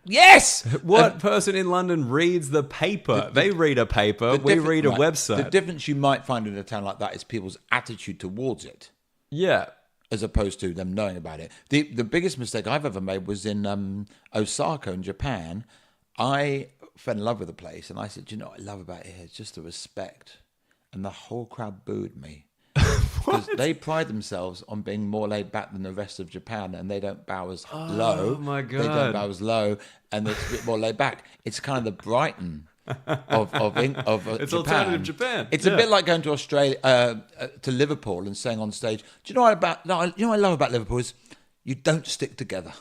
Yes! What person in London reads the paper? They read a paper. We read a website. The difference you might find in a town like that is people's attitude towards it. Yeah. As opposed to them knowing about it. The biggest mistake I've ever made was in Osaka in Japan. I fell in love with the place and I said, you know what I love about it here? It's just the respect. And the whole crowd booed me. Because they pride themselves on being more laid back than the rest of Japan, and they don't bow as low. Oh my God. They don't bow as low, and it's a bit more laid back. It's kind of the Brighton of It's Japan. alternative Japan. It's a bit like going to Australia, to Liverpool, and saying on stage, "Do you know what I love about Liverpool is you don't stick together."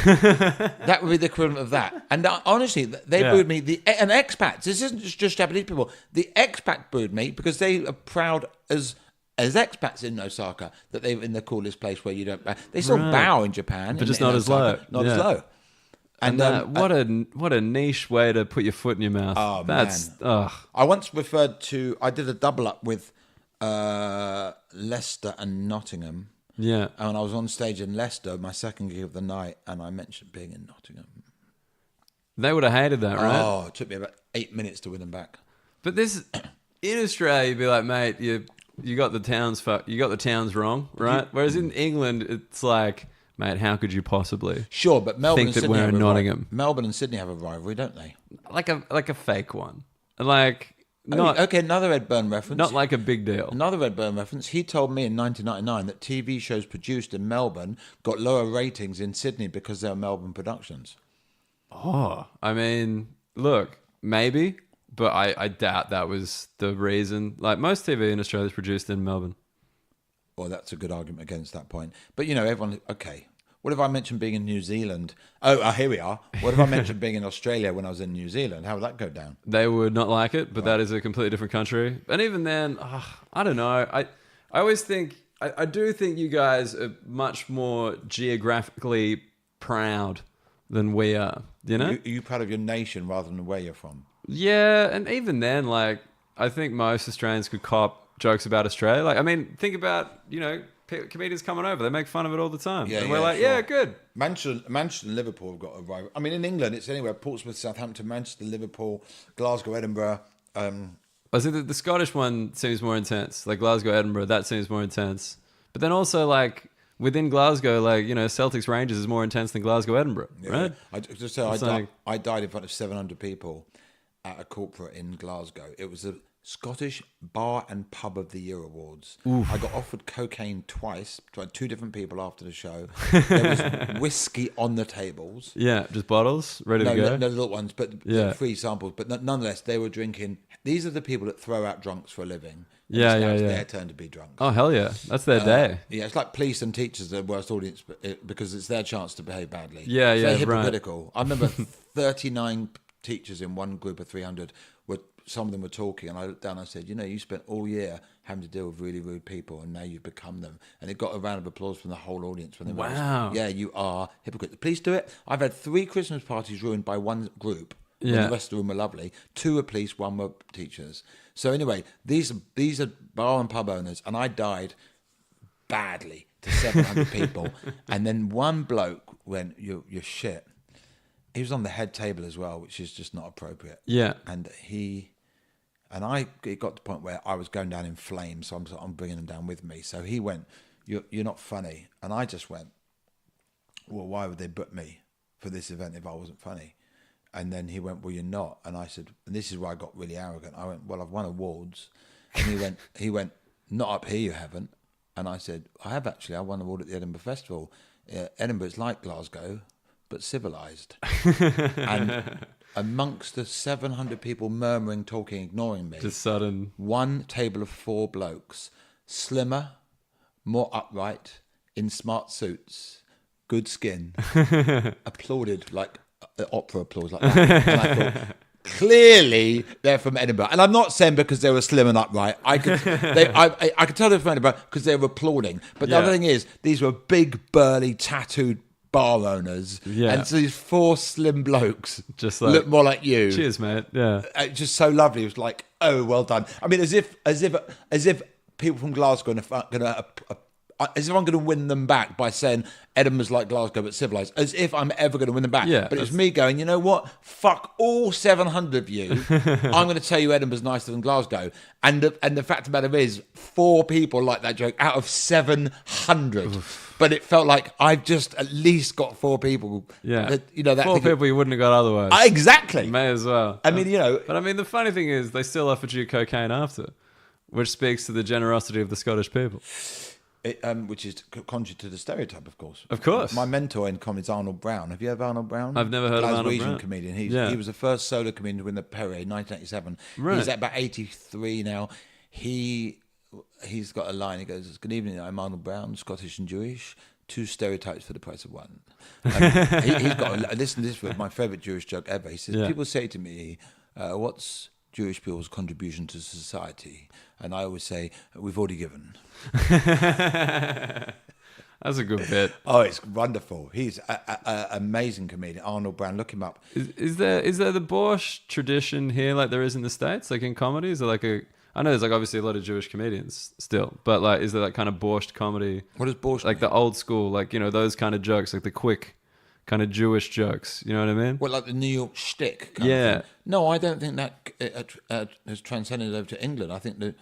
That would be the equivalent of that. And honestly, they booed me. And expats. This isn't just Japanese people. The expat booed me because they are proud as expats in Osaka that they're in the coolest place where you don't bow. They still bow in Japan, but just not as low. Not as low. And what a niche way to put your foot in your mouth. Oh, That's man. I once referred to. I did a double up with Leicester and Nottingham. Yeah. And I was on stage in Leicester, my second gig of the night, and I mentioned being in Nottingham. They would have hated that, right? Oh, it took me about 8 minutes to win them back. But this in Australia, you'd be like, mate, you got the towns wrong, right? Whereas in England, it's like, mate, how could you possibly? Sure, but Melbourne think and that Sydney we're have in a Nottingham. Melbourne and Sydney have a rivalry, don't they? Like a fake one, like not Okay, another Ed Byrne reference. not like a big deal. Another Ed Byrne reference. He told me in 1999 that TV shows produced in Melbourne got lower ratings in Sydney because they were Melbourne productions. Oh, I mean, look, maybe, but I doubt that was the reason. Like most TV in Australia is produced in Melbourne. Well, that's a good argument against that point. But, you know, everyone... Okay, what if I mentioned being in New Zealand? Oh, here we are. What if I mentioned being in Australia when I was in New Zealand? How would that go down? They would not like it, but that is a completely different country. And even then, I don't know. I always think... I do think you guys are much more geographically proud than we are, you know? Are you proud of your nation rather than where you're from? Yeah, and even then, like, I think most Australians could cop jokes about Australia. Like, I mean, think about, you know, comedians coming over. They make fun of it all the time. Yeah, and we're yeah, like, sure. yeah, good. Manchester and Liverpool have got a rival. I mean, in England, it's anywhere. Portsmouth, Southampton, Manchester, Liverpool, Glasgow, Edinburgh. I think the Scottish one seems more intense. Like Glasgow, Edinburgh, that seems more intense. But then also, like, within Glasgow, like, you know, Celtics Rangers is more intense than Glasgow, Edinburgh, right? I died in front of 700 people at a corporate in Glasgow. It was a Scottish Bar and Pub of the Year Awards. Oof. I got offered cocaine twice, tried 2 different people after the show. There was whiskey on the tables. Yeah, just bottles ready to go. No little ones, but free samples. But nonetheless, they were drinking. These are the people that throw out drunks for a living. Yeah. It's their turn to be drunk. Oh, hell yeah. That's their day. Yeah, it's like police and teachers are the worst audience because it's their chance to behave badly. Yeah, it's yeah, very hypocritical. right. I remember 39 teachers in one group of 300 some of them were talking, and I looked down and I said, you know, you spent all year having to deal with really rude people, and now you've become them. And it got a round of applause from the whole audience. When they realized, yeah, you are hypocrite. Please do it. I've had 3 Christmas parties ruined by one group. Yeah. When the rest of them were lovely. 2 were police, 1 were teachers. So anyway, these are bar and pub owners, and I died badly to 700 people. And then one bloke went, you're shit. He was on the head table as well, which is just not appropriate. Yeah. And it got to the point where I was going down in flames, so I'm bringing him down with me. So he went, you're not funny. And I just went, well, why would they book me for this event if I wasn't funny? And then he went, well, you're not. And I said, and this is where I got really arrogant. I went, well, I've won awards. And he went, not up here, you haven't. And I said, I have actually. I won an award at the Edinburgh Festival. Edinburgh's like Glasgow, but civilised. And amongst the 700 people murmuring, talking, ignoring me, just sudden, one table of 4 blokes, slimmer, more upright, in smart suits, good skin, applauded like opera applause like that. And I thought, clearly they're from Edinburgh. And I'm not saying because they were slim and upright. I could tell they're from Edinburgh because they were applauding. But the other thing is, these were big, burly, tattooed bar owners. Yeah. And so these 4 slim blokes just like, look more like you. Cheers, mate. Yeah. It's just so lovely. It was like, oh, well done. I mean, as if people from Glasgow are going to as if I'm going to win them back by saying Edinburgh's like Glasgow but civilized, as if I'm ever going to win them back. Yeah, but it's me going, you know what? Fuck all 700 of you. I'm going to tell you Edinburgh's nicer than Glasgow. And the fact of the matter is, 4 people like that joke out of 700. But it felt like I've just at least got 4 people. Yeah. That 4 people you wouldn't have got otherwise. Exactly. May as well. I mean, But I mean, the funny thing is, they still offered you cocaine after, which speaks to the generosity of the Scottish people. Which is contrary to the stereotype, of course. Of course. My mentor in comedy is Arnold Brown. Have you heard of Arnold Brown? I've never heard of Arnold Brown. Comedian. He was the first solo comedian to win the Perrier in 1987. Right. He's at about 83 now. He's got a line. He goes, "Good evening, I'm Arnold Brown, Scottish and Jewish. 2 stereotypes for the price of 1." He's got listen to this for my favourite Jewish joke ever. He says, people say to me, what's Jewish people's contribution to society? And I always say, we've already given. That's a good bit. Oh, it's wonderful. He's an amazing comedian. Arnold Brown, look him up. Is there the borscht tradition here like there is in the States, like in comedy? Is there like I know there's like obviously a lot of Jewish comedians still, but like is there that kind of borscht comedy? What is borscht? Like the old school, like, those kind of jokes, like the quick kind of Jewish jokes. You know what I mean? What, like the New York shtick? Kind of thing? No, I don't think that has transcended over to England. I think that.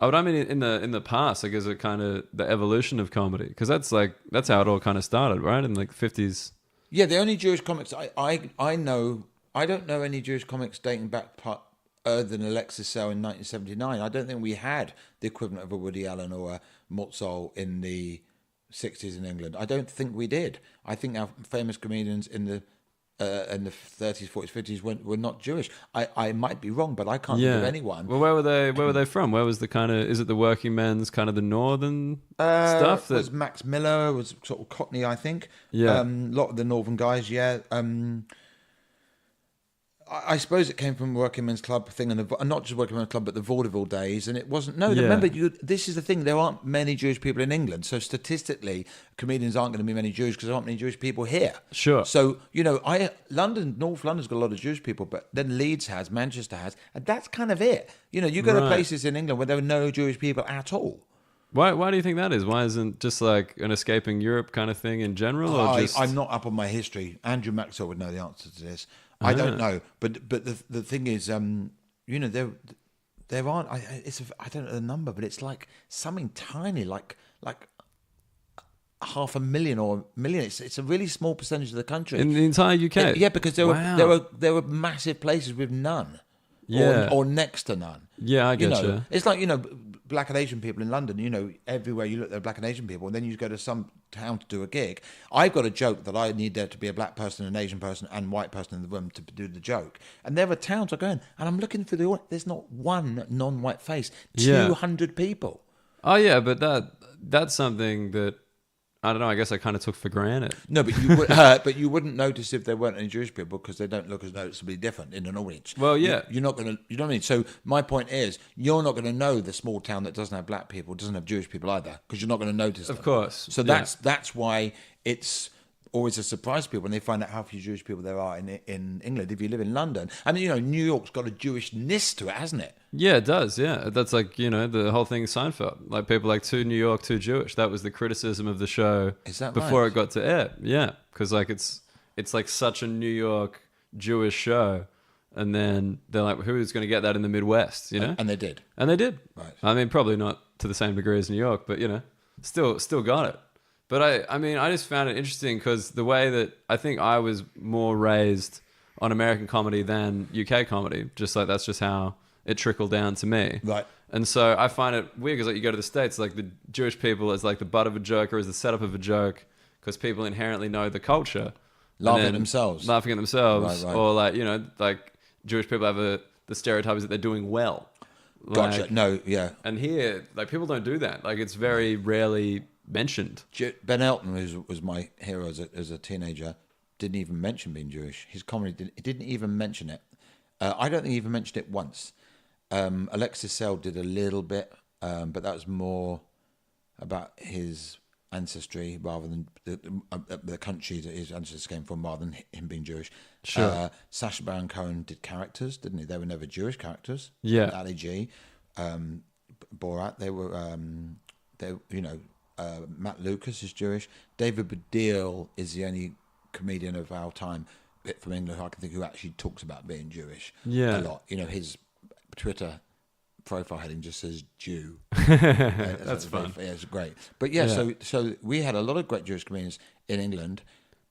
Oh, but I mean, in the past, like, is it kind of the evolution of comedy? Because that's how it all kind of started, right? In like 50s. Yeah, the only Jewish comics I know, I don't know any Jewish comics dating back other than Alexis Sale in 1979. I don't think we had the equivalent of a Woody Allen or a Mozart in the 60s in England. I don't think we did. I think our famous comedians in the 30s, 40s, 50s were not Jewish. I might be wrong, but I can't think of anyone. Well, where were they from? Where was the kind of, is it the working men's kind of the northern stuff? It was Max Miller, was sort of Cockney, I think. Yeah. A lot of the northern guys, yeah. I suppose it came from Working Men's Club thing, and not just Working Men's Club, but the vaudeville days. And it wasn't. No, remember, this is the thing. There aren't many Jewish people in England, so statistically, comedians aren't going to be many Jewish because there aren't many Jewish people here. Sure. So North London's got a lot of Jewish people, but then Leeds has, Manchester has, and that's kind of it. You go to places in England where there are no Jewish people at all. Why do you think that is? Why isn't just like an escaping Europe kind of thing in general? I'm not up on my history. Andrew Maxwell would know the answer to this. I don't know, but the thing is, there aren't. I don't know the number, but it's like something tiny, like 500,000 or 1 million. It's a really small percentage of the country in the entire UK. Yeah, because there were massive places with none, or next to none. Yeah, I get you. It's like Black and Asian people in London. Everywhere you look, there are Black and Asian people, and then you go to some town to do a gig. I've got a joke that I need there to be a black person, an Asian person, and white person in the room to do the joke. And there are towns I go in, and I'm looking through the audience. There's not one non-white face. 200 people. Oh yeah, but that's something that I don't know. I guess I kind of took for granted. No, but you wouldn't notice if there weren't any Jewish people because they don't look as noticeably different in an audience. Well, yeah, you're not going to. You know what I mean? So my point is, you're not going to know the small town that doesn't have black people, doesn't have Jewish people either, because you're not going to notice them. Of course. So that's why it's always a surprise to people when they find out how few Jewish people there are in England. If you live in London, and New York's got a Jewishness to it, hasn't it? Yeah, it does. Yeah, that's like the whole thing is Seinfeld. Like people like too New York, too Jewish. That was the criticism of the show. Is that before right? it got to air? Yeah, because like it's like such a New York Jewish show, and then they're like, who's going to get that in the Midwest? And they did. And they did. Right. I mean, probably not to the same degree as New York, but still got it. But I mean, I just found it interesting because the way that I think I was more raised on American comedy than UK comedy, just like that's just how it trickled down to me. Right. And so I find it weird because like you go to the States, like the Jewish people is like the butt of a joke or is the setup of a joke because people inherently know the culture. Laughing at themselves. Right. Or like, like Jewish people have the stereotype is that they're doing well. Gotcha. No, yeah. And here, like people don't do that. Like it's very rarely mentioned. Ben Elton, who was my hero as a teenager, didn't even mention being Jewish. His comedy didn't even mention it. I don't think he even mentioned it once. Alexis Sale did a little bit, but that was more about his ancestry rather than the country that his ancestors came from, rather than him being Jewish. Sure. Sacha Baron Cohen did characters, didn't he? They were never Jewish characters. Yeah. Ali G, Borat. They were. Matt Lucas is Jewish. David Baddiel is the only comedian of our time from England who I can think who actually talks about being Jewish a lot. You know, his Twitter profile heading just says Jew. That's fun. Yeah, it's great. But so we had a lot of great Jewish comedians in England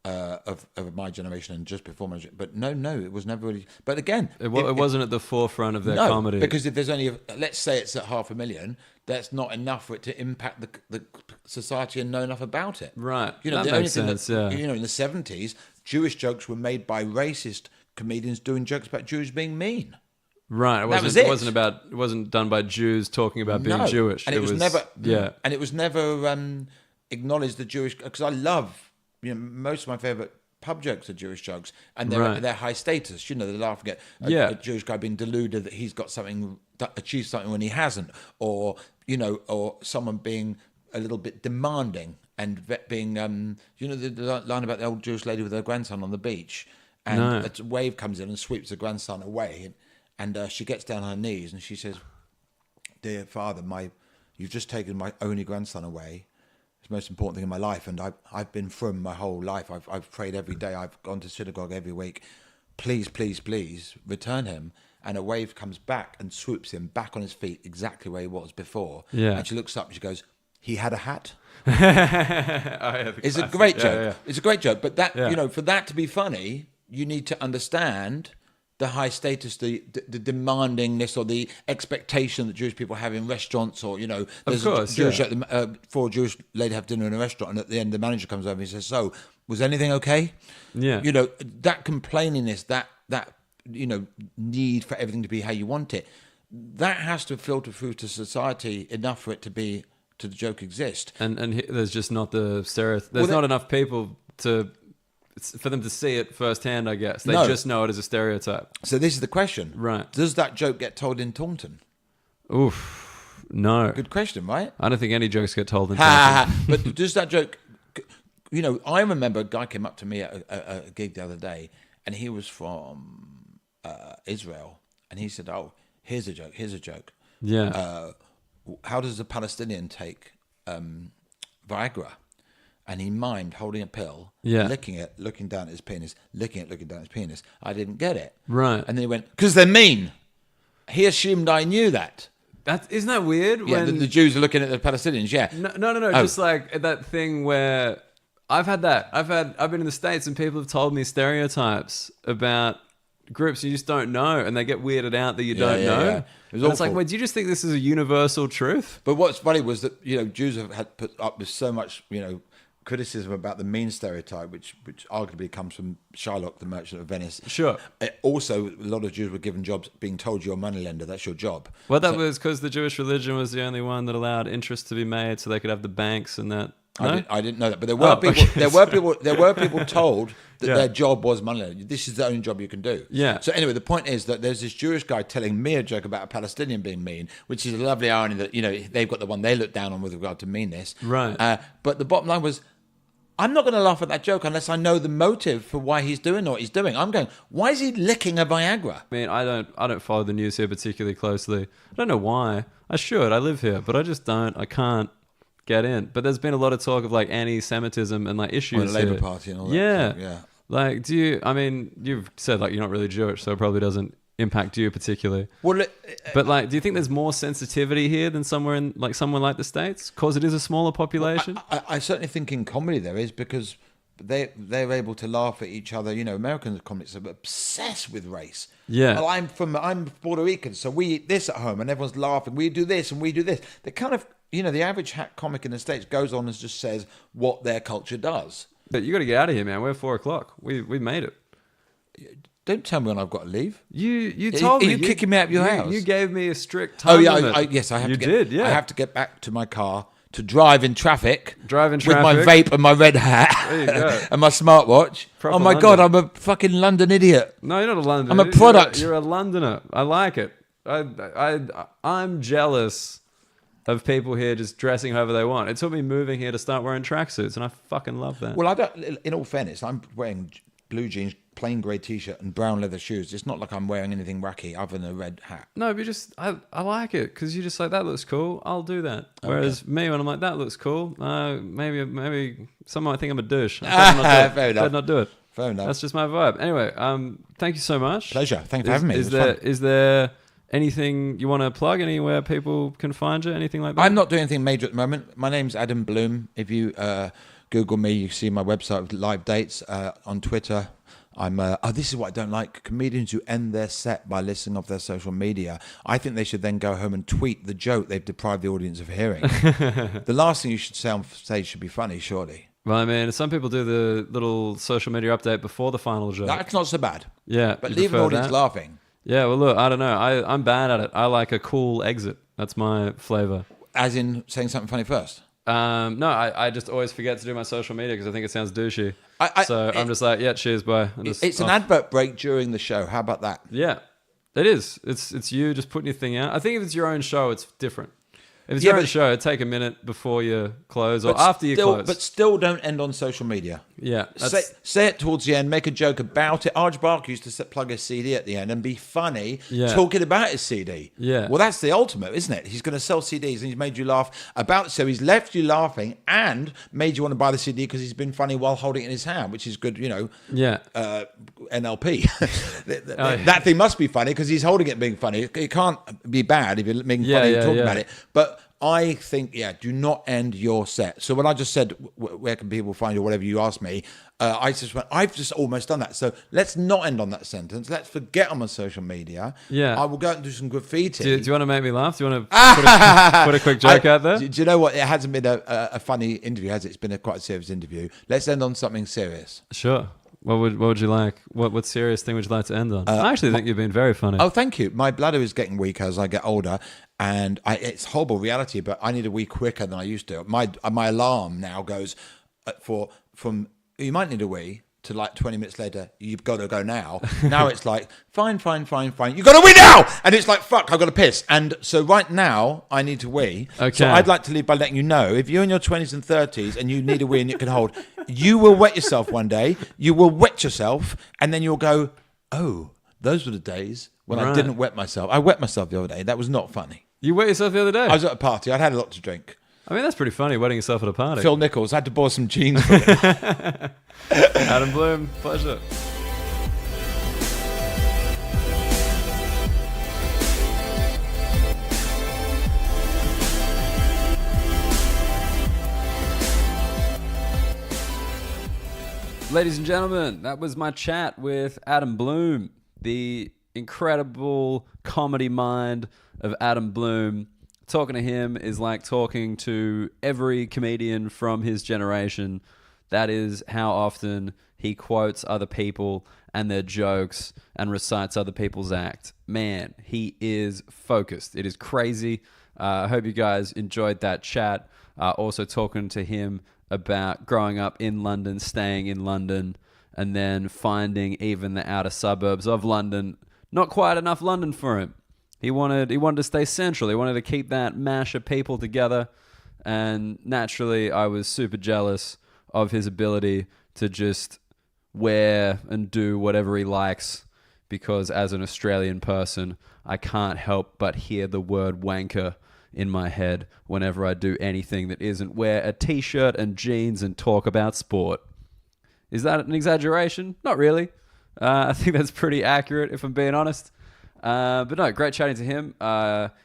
of my generation and just before my generation. But no, it was never really. But again, it wasn't at the forefront of their comedy. Because if there's only, let's say it's at 500,000, that's not enough for it to impact the society and know enough about it. Right. You know, that makes sense. you know, in the 70s, Jewish jokes were made by racist comedians doing jokes about Jews being mean. Right. It wasn't done by Jews talking about being Jewish. And it was never. And it was never acknowledged the Jewish, because I love, you know, most of my favorite pub jokes are Jewish jokes, and they're high status. You know, they're laughing at a Jewish guy being deluded that he's got something, achieved something when he hasn't, or you know, or someone being a little bit demanding and being, you know, the line about the old Jewish lady with her grandson on the beach, and a wave comes in and sweeps the grandson away, and she gets down on her knees and she says, "Dear Father, you've just taken my only grandson away. It's the most important thing in my life, and I've been frum my whole life. I've prayed every day. I've gone to synagogue every week. Please, please, please return him." And a wave comes back and swoops him back on his feet exactly where he was before. Yeah. And she looks up and she goes, "He had a hat." It's a great joke. Yeah. It's a great joke. But that, you know, for that to be funny, you need to understand the high status, the demandingness, or the expectation that Jewish people have in restaurants, or, you know, there's four Jewish lady have dinner in a restaurant, and at the end the manager comes over and he says, "So, was anything okay?" Yeah. You know, that complainingness, that you know, need for everything to be how you want it, that has to filter through to society enough for it to the joke exist. And there's just not the stereotype. There's not enough people for them to see it firsthand, I guess. They just know it as a stereotype. So this is the question. Right. Does that joke get told in Taunton? Oof. No. Good question, right? I don't think any jokes get told in Taunton. But does that joke... You know, I remember a guy came up to me at a gig the other day, and he was from Israel, and he said, "Oh, here's a joke. Yeah. How does a Palestinian take Viagra?" And he mimed holding a pill, licking it, looking down at his penis, licking it, looking down at his penis. I didn't get it. Right. And then he went, "Because they're mean." He assumed I knew that. Isn't that weird? Yeah, the Jews are looking at the Palestinians, yeah. No. Oh. Just like that thing where I've had that. I've been in the States and people have told me stereotypes about groups you just don't know, and they get weirded out that you don't know. Yeah. It's like, wait, do you just think this is a universal truth? But what's funny was that, you know, Jews have had put up with so much, you know, criticism about the mean stereotype, which arguably comes from Shylock, the Merchant of Venice. Sure. Also, a lot of Jews were given jobs being told you're a moneylender, that's your job. Well, that was because the Jewish religion was the only one that allowed interest to be made, so they could have the banks and that. No? I didn't know that, but there were people. There were people told that their job was money. This is the only job you can do. Yeah. So anyway, the point is that there's this Jewish guy telling me a joke about a Palestinian being mean, which is a lovely irony that, you know, they've got the one they look down on with regard to meanness. Right. But the bottom line was, I'm not going to laugh at that joke unless I know the motive for why he's doing what he's doing. I'm going, why is he licking a Viagra? I mean, I don't follow the news here particularly closely. I don't know why. I should. I live here, but I just don't. I can't get in. But there's been a lot of talk of like anti-Semitism and like issues. The Labour Party and all that. Yeah. Like, you've said like you're not really Jewish, so it probably doesn't impact you particularly. Well, but like, do you think there's more sensitivity here than somewhere like the States? Because it is a smaller population? I certainly think in comedy there is, because they're able to laugh at each other. You know, American comics are obsessed with race. Yeah. Well, I'm Puerto Rican, so we eat this at home and everyone's laughing. We do this and we do this. They kind of, you know, the average hack comic in the States goes on and just says what their culture does. But you got to get out of here, man. We're 4:00. We made it. Don't tell me when I've got to leave. You told me. Are you kicking me out of your house? You gave me a strict time limit. Yes, I have you to. did, yeah. I have to get back to my car to drive in traffic. With my vape and my red hat. There you go. And my smartwatch. Proper oh my London. God, I'm a fucking London idiot. No, you're not a Londoner. I'm a product. You're a Londoner. I like it. I'm jealous of people here just dressing however they want. It took me moving here to start wearing tracksuits, and I fucking love that. Well, I don't. In all fairness, I'm wearing blue jeans, plain grey t-shirt, and brown leather shoes. It's not like I'm wearing anything wacky other than a red hat. No, but I like it because you're just like, that looks cool, I'll do that. Whereas me, when I'm like, that looks cool, maybe someone might think I'm a douche. Fair enough. I'd not do it. Fair enough. That's just my vibe. Anyway, thank you so much. Pleasure. Thanks for having me. Is there anything you want to plug? Anywhere people can find you? Anything like that? I'm not doing anything major at the moment. My name's Adam Bloom. If you Google me, you see my website with live dates. On Twitter, I'm. This is what I don't like: comedians who end their set by listing off their social media. I think they should then go home and tweet the joke they've deprived the audience of hearing. The last thing you should say on stage should be funny, surely. Well, I mean, some people do the little social media update before the final joke. That's not so bad. Yeah, but leave an audience laughing. Yeah, well, look, I don't know. I'm bad at it. I like a cool exit. That's my flavor. As in saying something funny first? No, I just always forget to do my social media because I think it sounds douchey. I'm just like, yeah, cheers, bye. It's an advert break during the show. How about that? Yeah, it is. It's you just putting your thing out. I think if it's your own show, it's different. If it's your own show, take a minute before you close or after you close. But still don't end on social media. Yeah. Say it towards the end, make a joke about it. Arj Barker used to plug his CD at the end and be funny talking about his CD. Yeah. Well, that's the ultimate, isn't it? He's going to sell CDs and he's made you laugh so he's left you laughing and made you want to buy the CD because he's been funny while holding it in his hand, which is good, Yeah. NLP. That thing must be funny because he's holding it being funny. It can't be bad if you're being funny and talking about it. But I think, do not end your set. So when I just said, where can people find you, whatever you asked me, I just went, I've just almost done that. So let's not end on that sentence. Let's forget on my social media. Yeah. I will go out and do some graffiti. Do you want to make me laugh? Do you want to put a quick joke out there? Do you know what? It hasn't been a funny interview, has it? It's been quite a serious interview. Let's end on something serious. Sure. What would you like? What serious thing would you like to end on? I actually think you've been very funny. Oh, thank you. My bladder is getting weaker as I get older, and it's horrible reality, but I need a wee quicker than I used to. My alarm now goes from you might need a wee to like 20 minutes later, you've got to go now. Now it's like, fine. You've got to wee now! And it's like, fuck, I've got to piss. And so right now, I need to wee. Okay. So I'd like to leave by letting you know, if you're in your 20s and 30s and you need a wee and you can hold, you will wet yourself one day. You will wet yourself and then you'll go, oh, those were the days when I didn't wet myself. I wet myself the other day. That was not funny. You wet yourself the other day? I was at a party. I'd had a lot to drink. I mean, that's pretty funny, wetting yourself at a party. Phil Nichols. I had to borrow some jeans from him. Adam Bloom, pleasure. Ladies and gentlemen, that was my chat with Adam Bloom, the incredible comedy mind of Adam Bloom. Talking to him is like talking to every comedian from his generation. That is how often he quotes other people and their jokes and recites other people's act. Man, he is focused. It is crazy. I hope you guys enjoyed that chat. Also talking to him about growing up in London, staying in London, and then finding even the outer suburbs of London. Not quite enough London for him. He wanted to stay central. He wanted to keep that mash of people together. And naturally, I was super jealous of his ability to just wear and do whatever he likes, because as an Australian person, I can't help but hear the word wanker in my head whenever I do anything that isn't wear a t-shirt and jeans and talk about sport. Is that an exaggeration? Not really. I think that's pretty accurate, if I'm being honest. But no, great chatting to him.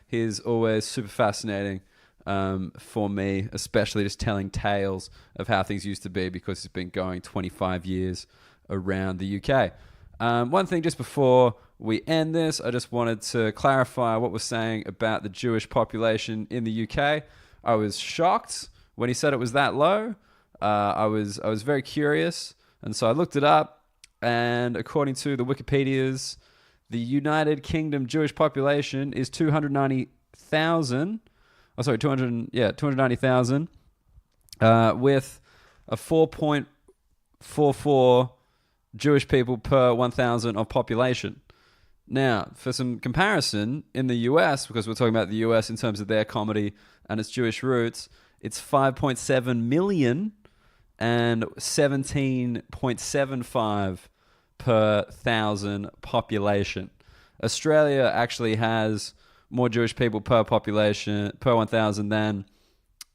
He's always super fascinating for me, especially just telling tales of how things used to be, because he's been going 25 years around the UK. One thing just before we end this, I just wanted to clarify what we're saying about the Jewish population in the UK. I was shocked when he said it was that low. I was very curious, and so I looked it up, and according to the Wikipedias, the United Kingdom Jewish population is 290,000. Oh, sorry, 290,000, with a 4.44 Jewish people per 1,000 of population. Now, for some comparison, in the US, because we're talking about the US in terms of their comedy and its Jewish roots, it's 5.7 million and 17.75 per 1,000 population. Australia actually has more Jewish people per population, per 1,000 than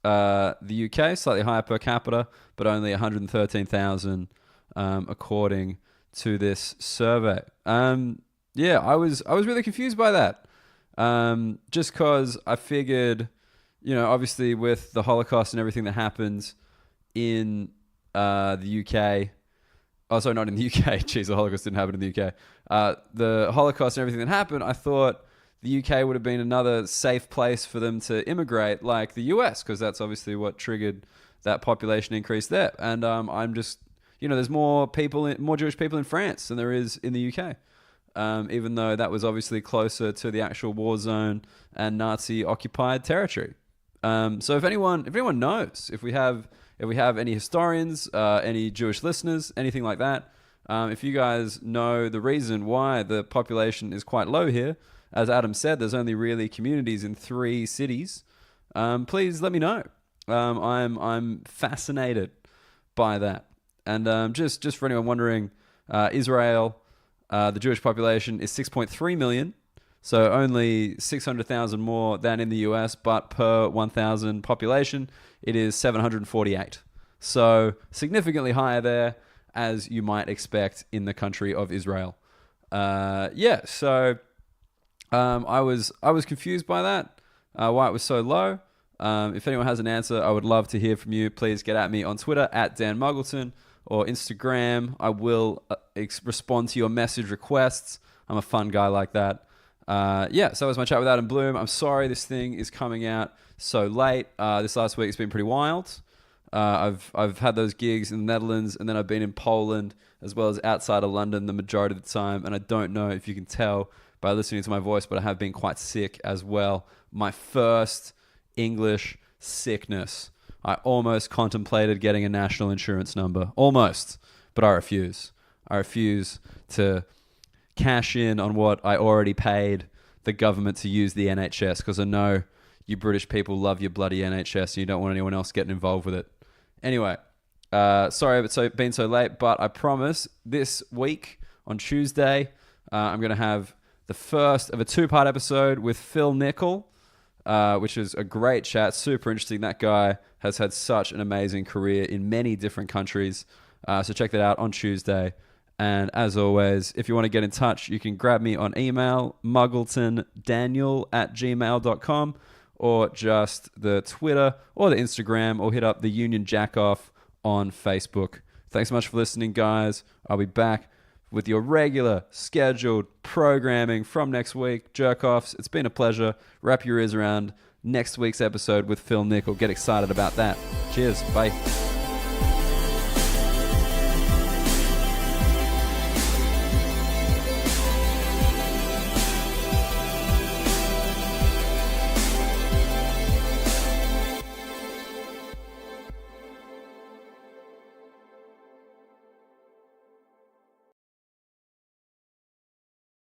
the UK, slightly higher per capita, but only 113,000 according to this survey. I was really confused by that. Just because I figured, obviously with the Holocaust and everything that happened in the UK. Oh, sorry, not in the UK. Jeez, the Holocaust didn't happen in the UK. The Holocaust and everything that happened, I thought the UK would have been another safe place for them to immigrate, like the US, because that's obviously what triggered that population increase there. And I'm just, there's more Jewish people in France than there is in the UK. Even though that was obviously closer to the actual war zone and Nazi occupied territory. So if anyone knows, if we have any historians, any Jewish listeners, anything like that, if you guys know the reason why the population is quite low here, as Adam said, there's only really communities in 3 cities. Please let me know. I'm fascinated by that. And just for anyone wondering, Israel, the Jewish population is 6.3 million. So only 600,000 more than in the US, but per 1,000 population, it is 748. So significantly higher there, as you might expect in the country of Israel. So I was confused by that, why it was so low. If anyone has an answer, I would love to hear from you. Please get at me on Twitter at Dan Muggleton or Instagram. I will respond to your message requests. I'm a fun guy like that. So that was my chat with Adam Bloom. I'm sorry this thing is coming out so late. This last week has been pretty wild. I've had those gigs in the Netherlands, and then I've been in Poland as well as outside of London the majority of the time. And I don't know if you can tell by listening to my voice, but I have been quite sick as well. My first English sickness. I almost contemplated getting a national insurance number. Almost. But I refuse. I refuse to cash in on what I already paid the government to use the NHS, because I know you British people love your bloody NHS and you don't want anyone else getting involved with it. Anyway, sorry it's been so late, but I promise this week on Tuesday, I'm going to have the first of a 2-part episode with Phil Nickel, which is a great chat, super interesting. That guy has had such an amazing career in many different countries. So check that out on Tuesday. And as always, if you want to get in touch, you can grab me on email, muggletondaniel@gmail.com, or just the Twitter or the Instagram, or hit up the Union Jackoff on Facebook. Thanks so much for listening, guys. I'll be back with your regular scheduled programming from next week. Jerk-offs, it's been a pleasure. Wrap your ears around next week's episode with Phil Nickel. Get excited about that. Cheers. Bye.